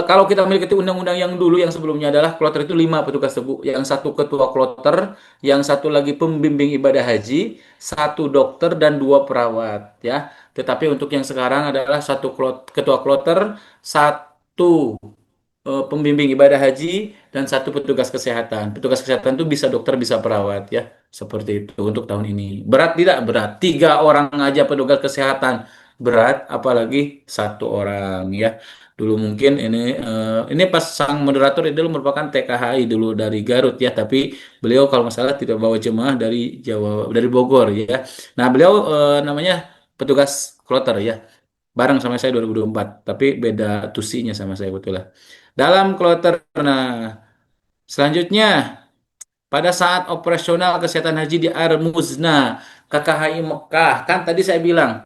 kalau kita mengikuti undang-undang yang dulu yang sebelumnya adalah kloter itu 5 petugas tebu, yang satu ketua kloter, yang satu lagi pembimbing ibadah haji, satu dokter dan 2 perawat ya. Tetapi untuk yang sekarang adalah satu ketua kloter, satu pembimbing ibadah haji dan satu petugas kesehatan. Petugas kesehatan itu bisa dokter bisa perawat ya. Seperti itu untuk tahun ini. Berat tidak berat. 3 orang aja petugas kesehatan berat, apalagi satu orang ya. Dulu mungkin ini pas sang moderator itu merupakan TKHI dulu dari Garut ya, tapi beliau kalau nggak salah tidak bawa jemaah dari Jawa, dari Bogor ya. Nah beliau namanya petugas kloter ya, bareng sama saya 2024, tapi beda tusinya sama saya betul lah. Dalam kloter, nah selanjutnya pada saat operasional kesehatan haji di Air Muzna, KKHI Mekah, kan tadi saya bilang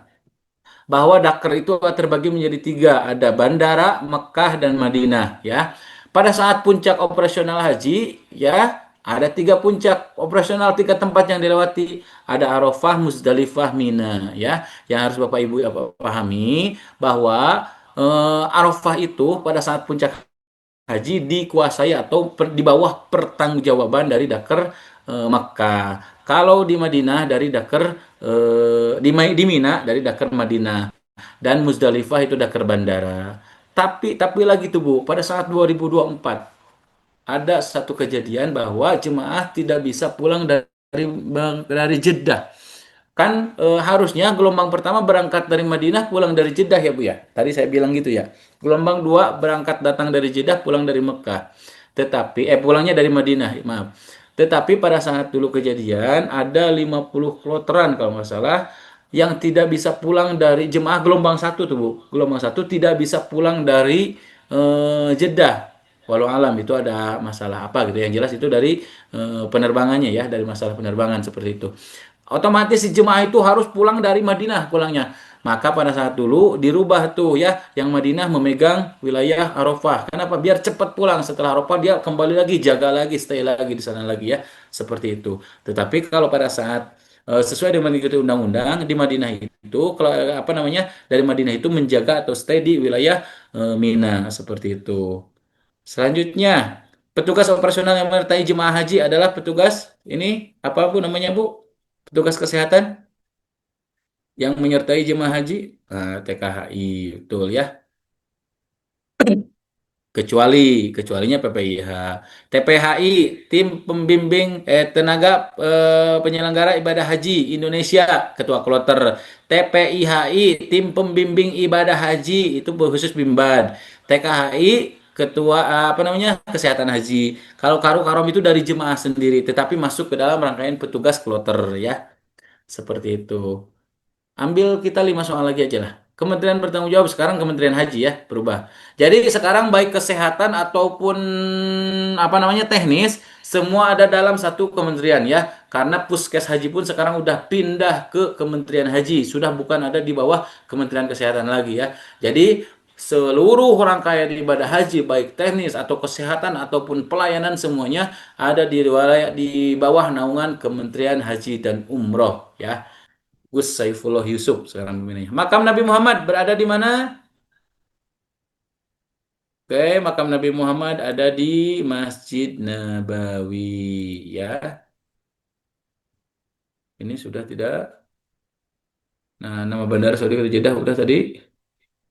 bahwa Dakar itu terbagi menjadi tiga, ada Bandara, Mekah, dan Madinah. Ya, pada saat puncak operasional haji, ya ada tiga puncak operasional, tiga tempat yang dilewati, ada Arafah, Muzdalifah, Mina. Ya, yang harus Bapak Ibu ya, pahami bahwa Arafah itu pada saat puncak haji dikuasai atau di bawah pertanggungjawaban dari Dakar Makkah. Kalau di Madinah dari Dakar di Mina dari Dakar Madinah, dan Muzdalifah itu Dakar bandara. Tapi lagi tuh Bu, pada saat 2024 ada satu kejadian bahwa jemaah tidak bisa pulang dari Jeddah. Kan harusnya gelombang pertama berangkat dari Madinah, pulang dari Jeddah ya Bu ya. Tadi saya bilang gitu ya. Gelombang dua berangkat datang dari Jeddah, pulang dari Mekah. Tetapi pulangnya dari Madinah, maaf. Tetapi pada saat dulu kejadian ada 50 kloteran kalau nggak salah yang tidak bisa pulang dari jemaah gelombang satu tuh Bu. Gelombang satu tidak bisa pulang dari Jeddah. Walau alam itu ada masalah apa gitu. Yang jelas itu dari penerbangannya ya, dari masalah penerbangan seperti itu. Otomatis si jemaah itu harus pulang dari Madinah pulangnya. Maka pada saat dulu dirubah tuh ya, yang Madinah memegang wilayah Arafah. Kenapa? Biar cepat pulang. Setelah Arafah dia kembali lagi, jaga lagi, stay lagi di sana lagi ya. Seperti itu. Tetapi kalau pada saat sesuai dengan mengikuti undang-undang di Madinah itu, kalau apa namanya, dari Madinah itu menjaga atau stay di wilayah Mina seperti itu. Selanjutnya, petugas operasional yang menyertai jemaah haji adalah petugas ini apa Bu namanya Bu? Petugas kesehatan yang menyertai jemaah haji, TKHI, betul ya. Kecualinya PPIH, TPHI, tim pembimbing tenaga penyelenggara ibadah haji Indonesia, ketua kloter. TPIHI, tim pembimbing ibadah haji, itu khusus Bimban. TKHI, ketua apa namanya, kesehatan haji. Kalau karom itu dari jemaah sendiri, tetapi masuk ke dalam rangkaian petugas kloter ya, seperti itu. Ambil kita 5 soal lagi aja lah. Kementerian bertanggung jawab sekarang Kementerian Haji ya, berubah. Jadi sekarang baik kesehatan ataupun apa namanya teknis, semua ada dalam satu kementerian ya. Karena Puskes Haji pun sekarang udah pindah ke Kementerian Haji, sudah bukan ada di bawah Kementerian Kesehatan lagi ya. Jadi seluruh rangkaian ibadah haji baik teknis atau kesehatan ataupun pelayanan semuanya ada di bawah naungan Kementerian Haji dan Umroh ya. Gus Saifullah Yusuf sekarang pemimpinnya. Makam Nabi Muhammad berada di mana? Oke, makam Nabi Muhammad ada di Masjid Nabawi ya. Ini sudah tidak. Nah, nama Bandara Saudi Jeddah udah tadi.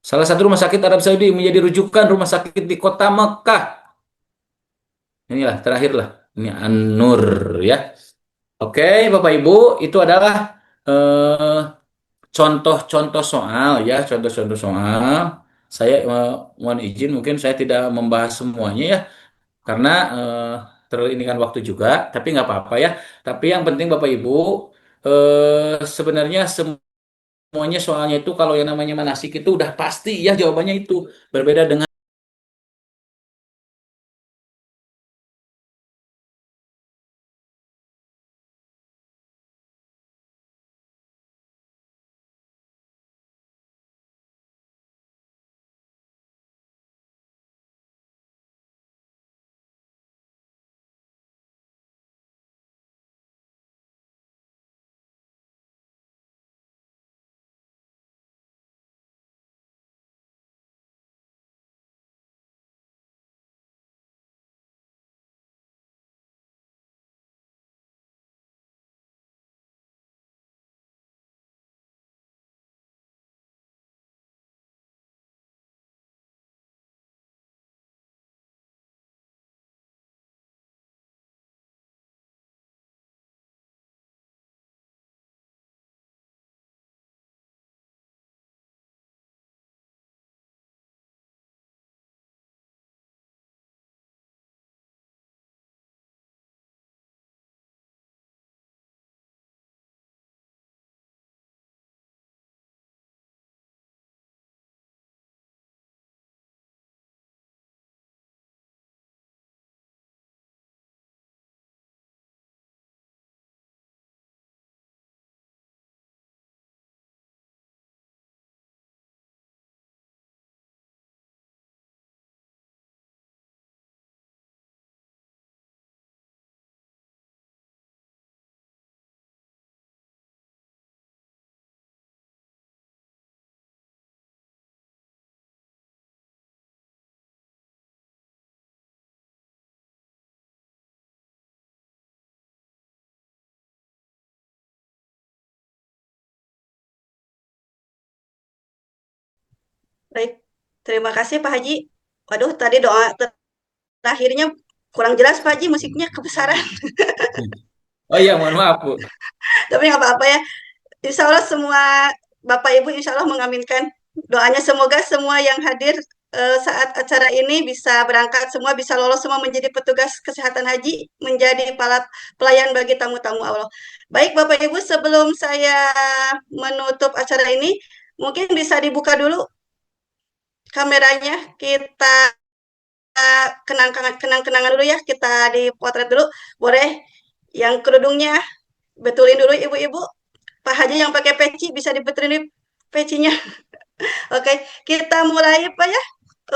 Salah satu rumah sakit Arab Saudi menjadi rujukan rumah sakit di kota Mekah. Inilah terakhir lah. Ini An-Nur ya. Oke, Bapak Ibu, itu adalah eh, contoh-contoh soal ya, contoh-contoh soal. Saya mohon izin mungkin saya tidak membahas semuanya ya, karena ini kan waktu juga, tapi nggak apa-apa ya. Tapi yang penting Bapak Ibu, sebenarnya semuanya soalnya itu kalau yang namanya manasik itu udah pasti ya jawabannya itu. Berbeda dengan Baik, terima kasih Pak Haji. Waduh, tadi doa terakhirnya kurang jelas Pak Haji, musiknya kebesaran. Oh iya, mohon maaf Bu. Tapi nggak apa-apa ya. Insya Allah semua Bapak Ibu insya Allah mengaminkan doanya, semoga semua yang hadir saat acara ini bisa berangkat semua, bisa lolos semua menjadi petugas kesehatan haji, menjadi pelayan bagi tamu-tamu Allah. Baik Bapak Ibu, sebelum saya menutup acara ini, mungkin bisa dibuka dulu kameranya, kita kenang-kenangan dulu ya, kita dipotret dulu. Boleh yang kerudungnya betulin dulu ibu-ibu. Pak Haji yang pakai peci bisa dibetulin pecinya. Oke, kita mulai Pak ya.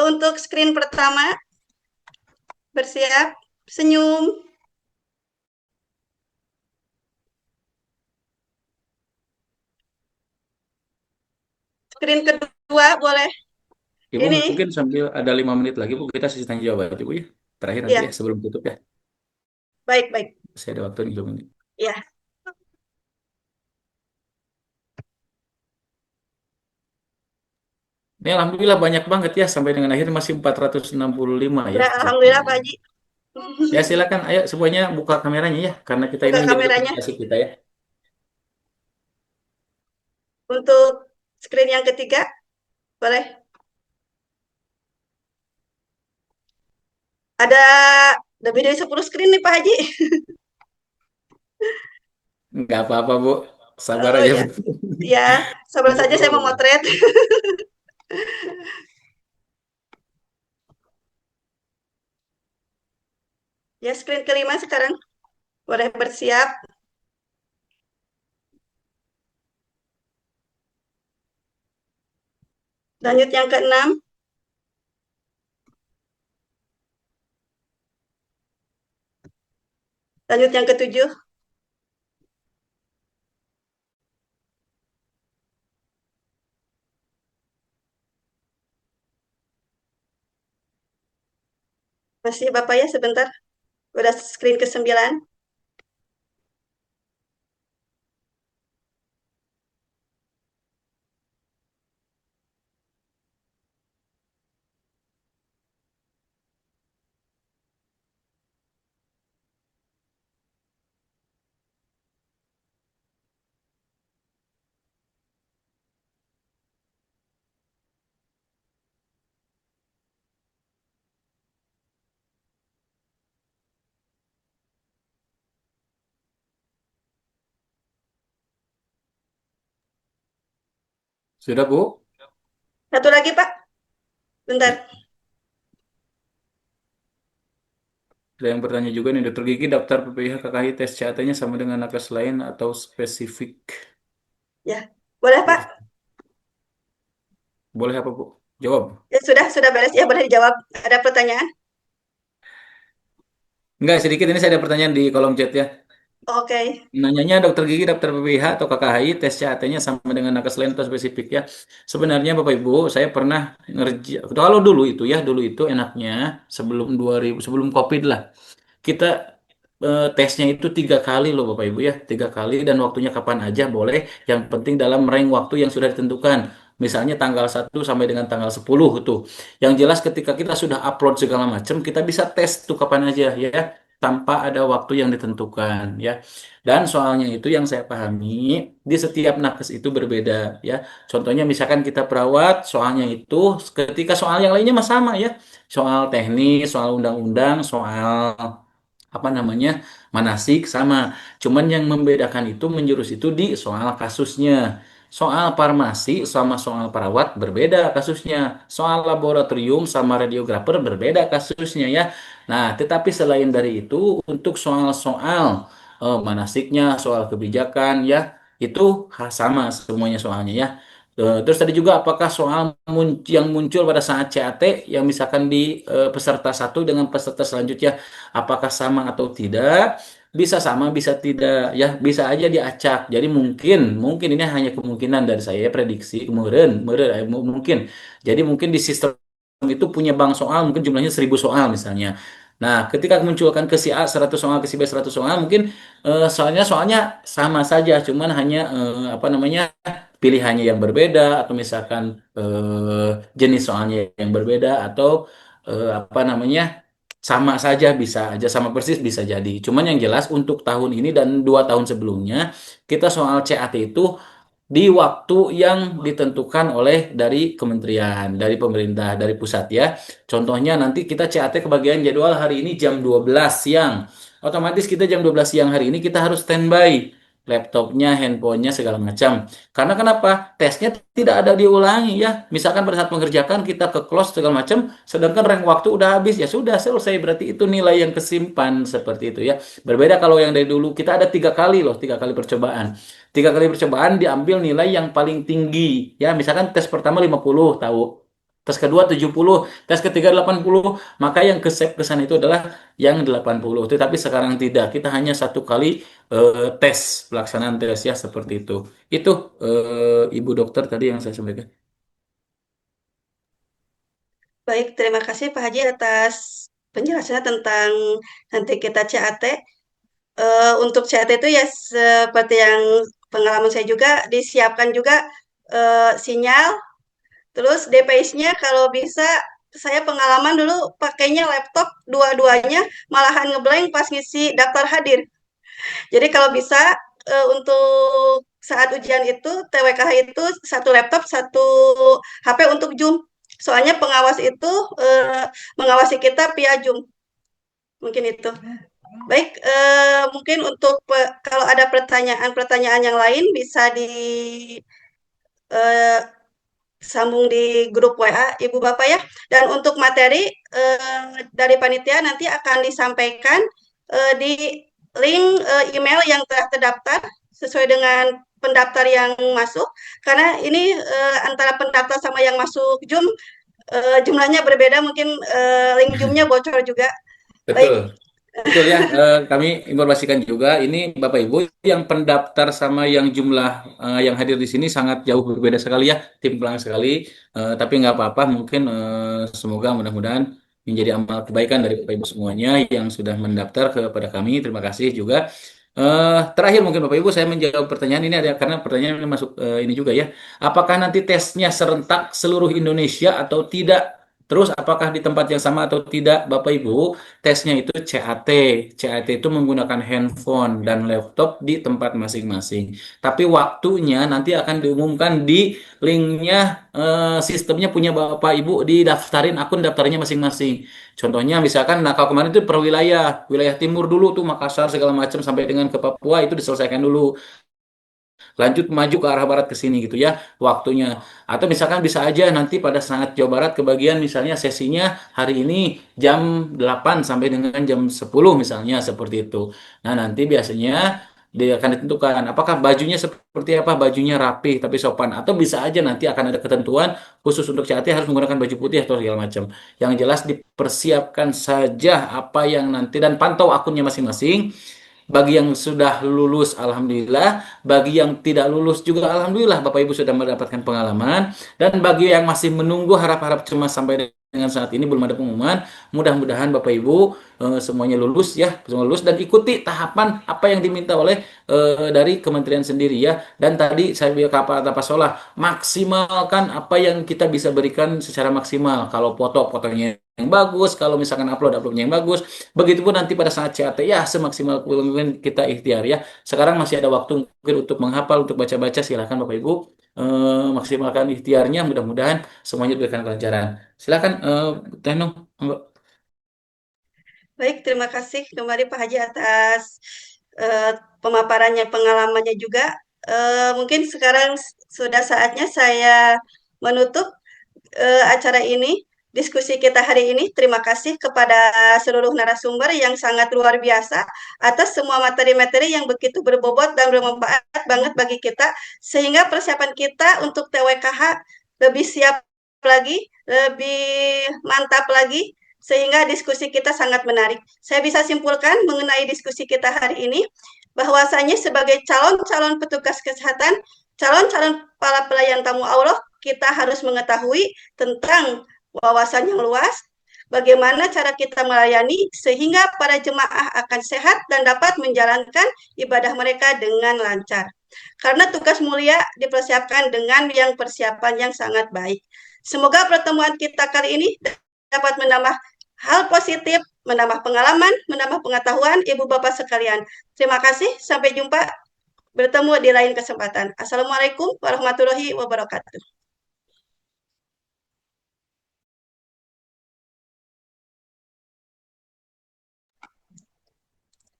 Untuk screen pertama, bersiap, senyum. Screen kedua boleh. Ibu Ini, mungkin sambil ada 5 menit lagi Bu, kita sesi tanya jawab aja Bu ya. Terakhir nanti ya ya, sebelum tutup ya. baik-baik. Saya ada waktu 5 menit. Ya, Ini alhamdulillah banyak banget ya, sampai dengan akhir masih 465 ya udah alhamdulillah Pak jumlahnya. Haji. Ya silakan, ayo semuanya buka kameranya ya, karena kita ini Buka menjadi kameranya. dokumentasi kita ya. Untuk screen yang ketiga, boleh. Ada lebih dari 10 screen nih Pak Haji. Nggak apa-apa Bu, sabar Oh aja ya, Bu. ya, sabar saja saya mau Ngobrol. motret. Ya, screen kelima sekarang. Boleh bersiap. Lanjut yang keenam. Lanjut yang ketujuh. Masih Bapak ya sebentar. Udah screen ke-9. Sudah Bu? Satu lagi Pak. Bentar. Ya. Ada yang bertanya juga nih, Dokter Gigi, daftar PPIH KKI tes CAT-nya sama dengan nakes lain atau spesifik? Ya. Boleh Pak? Ya. Boleh apa Bu? Jawab. Ya sudah beres ya, boleh dijawab. Ada pertanyaan? Enggak, sedikit ini saya ada pertanyaan di kolom chat ya. Oke. Nanyanya dokter gigi daftar PPH atau KKHI tes CAT-nya sama dengan nakes lain atau spesifik ya. Sebenarnya Bapak Ibu, saya pernah ngerja kalau dulu itu enaknya sebelum 2000 sebelum Covid lah. Kita tesnya itu 3 kali loh Bapak Ibu ya, 3 kali dan waktunya kapan aja boleh. Yang penting dalam range waktu yang sudah ditentukan. Misalnya tanggal 1 sampai dengan tanggal 10 tuh. Yang jelas ketika kita sudah upload segala macam, kita bisa tes tuh kapan aja ya, tanpa ada waktu yang ditentukan ya. Dan soalnya itu yang saya pahami di setiap nakes itu berbeda ya. Contohnya misalkan kita perawat, soalnya itu ketika soal yang lainnya mah sama ya. Soal teknis, soal undang-undang, soal apa namanya manasik sama, cuman yang membedakan itu menjurus itu di soal kasusnya. Soal farmasi sama soal perawat berbeda kasusnya, soal laboratorium sama radiografer berbeda kasusnya ya. Nah tetapi selain dari itu untuk soal-soal manasiknya, soal kebijakan ya, itu sama semuanya soalnya ya. Terus tadi juga apakah soal yang muncul pada saat CAT yang misalkan di peserta 1 dengan peserta selanjutnya apakah sama atau tidak? Bisa sama, bisa tidak, ya bisa aja diacak. Jadi mungkin, mungkin ini hanya kemungkinan dari saya prediksi kemarin, mungkin. Jadi mungkin di sistem itu punya bank soal, mungkin jumlahnya 1.000 soal misalnya. Nah, ketika memunculkan ke si A 100 soal, ke si B 100 soal, mungkin soalnya sama saja, cuman hanya apa namanya pilihannya yang berbeda atau misalkan jenis soalnya yang berbeda atau apa namanya sama saja bisa aja sama persis bisa jadi. Cuman yang jelas untuk tahun ini dan 2 tahun sebelumnya kita soal CAT itu di waktu yang ditentukan oleh dari kementerian, dari pemerintah, dari pusat ya. Contohnya nanti kita CAT kebagian jadwal hari ini jam 12 siang. Otomatis kita jam 12 siang hari ini kita harus standby laptopnya, handphonenya segala macam. Karena kenapa? Tesnya tidak ada diulangi ya. Misalkan pada saat mengerjakan kita ke close segala macam, sedangkan rank waktu udah habis ya sudah selesai. Berarti itu nilai yang kesimpan seperti itu ya. Berbeda kalau yang dari dulu kita ada 3 kali loh, 3 kali percobaan. 3 kali percobaan diambil nilai yang paling tinggi ya. Misalkan tes pertama 50 tahu. Tes kedua 70, tes ketiga 80, maka yang ke save ke sana itu adalah yang 80. Tetapi sekarang tidak, kita hanya 1 kali tes, pelaksanaan tes ya seperti itu. Itu Ibu Dokter tadi yang saya sampaikan. Baik, terima kasih Pak Haji atas penjelasannya tentang nanti kita CAT. Untuk CAT itu ya seperti yang pengalaman saya juga disiapkan juga sinyal, terus DPS-nya kalau bisa saya pengalaman dulu pakainya laptop dua-duanya malahan ngeblank pas ngisi daftar hadir. Jadi kalau bisa untuk saat ujian itu TWKH itu satu laptop, satu HP untuk Zoom. Soalnya pengawas itu mengawasi kita via Zoom. Mungkin itu. Baik, mungkin untuk kalau ada pertanyaan-pertanyaan yang lain bisa eh, sambung di grup WA Ibu Bapak ya. Dan untuk materi dari panitia nanti akan disampaikan di link email yang telah terdaftar sesuai dengan pendaftar yang masuk. Karena ini antara pendaftar sama yang masuk Zoom jumlahnya berbeda, mungkin link Zoom-nya bocor juga. Betul. Baik, Betul ya, kami informasikan juga ini Bapak Ibu yang pendaftar sama yang jumlah yang hadir di sini sangat jauh berbeda sekali ya, timpang sekali. Tapi nggak apa-apa, mungkin semoga mudah-mudahan menjadi amal kebaikan dari Bapak Ibu semuanya yang sudah mendaftar kepada kami. Terima kasih juga. Terakhir mungkin Bapak Ibu saya menjawab pertanyaan ini ada karena pertanyaan ini masuk ini juga ya. Apakah nanti tesnya serentak seluruh Indonesia atau tidak? Terus apakah di tempat yang sama atau tidak, Bapak Ibu? Tesnya itu CAT. CAT itu menggunakan handphone dan laptop di tempat masing-masing. Tapi waktunya nanti akan diumumkan di linknya, sistemnya punya Bapak Ibu, didaftarin akun daftarnya masing-masing. Contohnya misalkan, nah kalau kemarin itu per wilayah, wilayah timur dulu tuh Makassar segala macam sampai dengan ke Papua itu diselesaikan dulu. Lanjut maju ke arah barat ke sini gitu ya waktunya. Atau misalkan bisa aja nanti pada saat Jawa Barat kebagian misalnya sesinya hari ini jam 8 sampai dengan jam 10 misalnya seperti itu. Nah, nanti biasanya dia akan ditentukan apakah bajunya seperti apa, bajunya rapi tapi sopan atau bisa aja nanti akan ada ketentuan khusus untuk CAT harus menggunakan baju putih atau segala macam. Yang jelas dipersiapkan saja apa yang nanti dan pantau akunnya masing-masing. Bagi yang sudah lulus, alhamdulillah. Bagi yang tidak lulus juga, alhamdulillah. Bapak Ibu sudah mendapatkan pengalaman. Dan bagi yang masih menunggu harap-harap cemas sampai dengan saat ini belum ada pengumuman. Mudah-mudahan Bapak Ibu semuanya lulus ya, semua lulus dan ikuti tahapan apa yang diminta oleh dari kementerian sendiri ya. Dan tadi saya bilang kata Pak Solah, maksimalkan apa yang kita bisa berikan secara maksimal. Kalau foto-fotonya yang bagus, kalau misalkan uploadnya yang bagus. Begitupun nanti pada saat CAT ya semaksimal mungkin kita ikhtiar ya. Sekarang masih ada waktu mungkin untuk menghafal, untuk baca-baca silahkan Bapak Ibu maksimalkan ikhtiarnya mudah-mudahan semuanya diberikan kelancaran. Silakan Teh Nung, monggo. baik, terima kasih kembali Pak Haji atas pemaparannya, pengalamannya juga. Mungkin sekarang sudah saatnya saya menutup acara ini, diskusi kita hari ini. Terima kasih kepada seluruh narasumber yang sangat luar biasa atas semua materi-materi yang begitu berbobot dan bermanfaat banget bagi kita, sehingga persiapan kita untuk TWKH lebih siap lagi, lebih mantap lagi, sehingga diskusi kita sangat menarik. Saya bisa simpulkan mengenai diskusi kita hari ini, bahwasanya sebagai calon-calon petugas kesehatan, calon-calon para pelayan tamu Allah, kita harus mengetahui tentang wawasan yang luas, bagaimana cara kita melayani sehingga para jemaah akan sehat dan dapat menjalankan ibadah mereka dengan lancar. Karena tugas mulia dipersiapkan dengan yang persiapan yang sangat baik. Semoga pertemuan kita kali ini dapat menambah hal positif, menambah pengalaman, menambah pengetahuan Ibu Bapak sekalian. Terima kasih, sampai jumpa, bertemu di lain kesempatan. Assalamualaikum warahmatullahi wabarakatuh.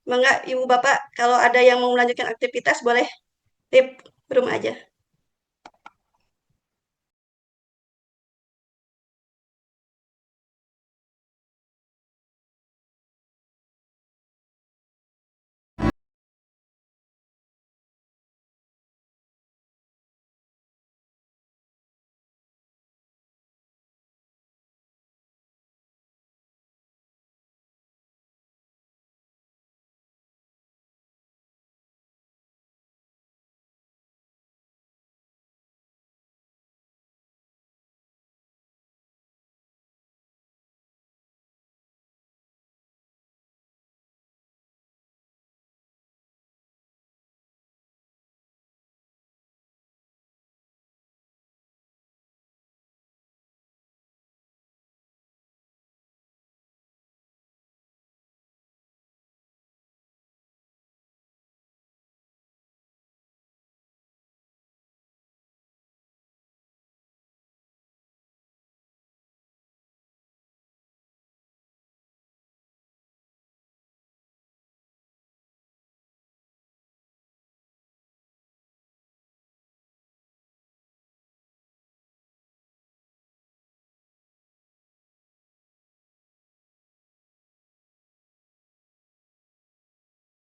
Mangga Ibu Bapak, kalau ada yang mau melanjutkan aktivitas boleh tip room aja.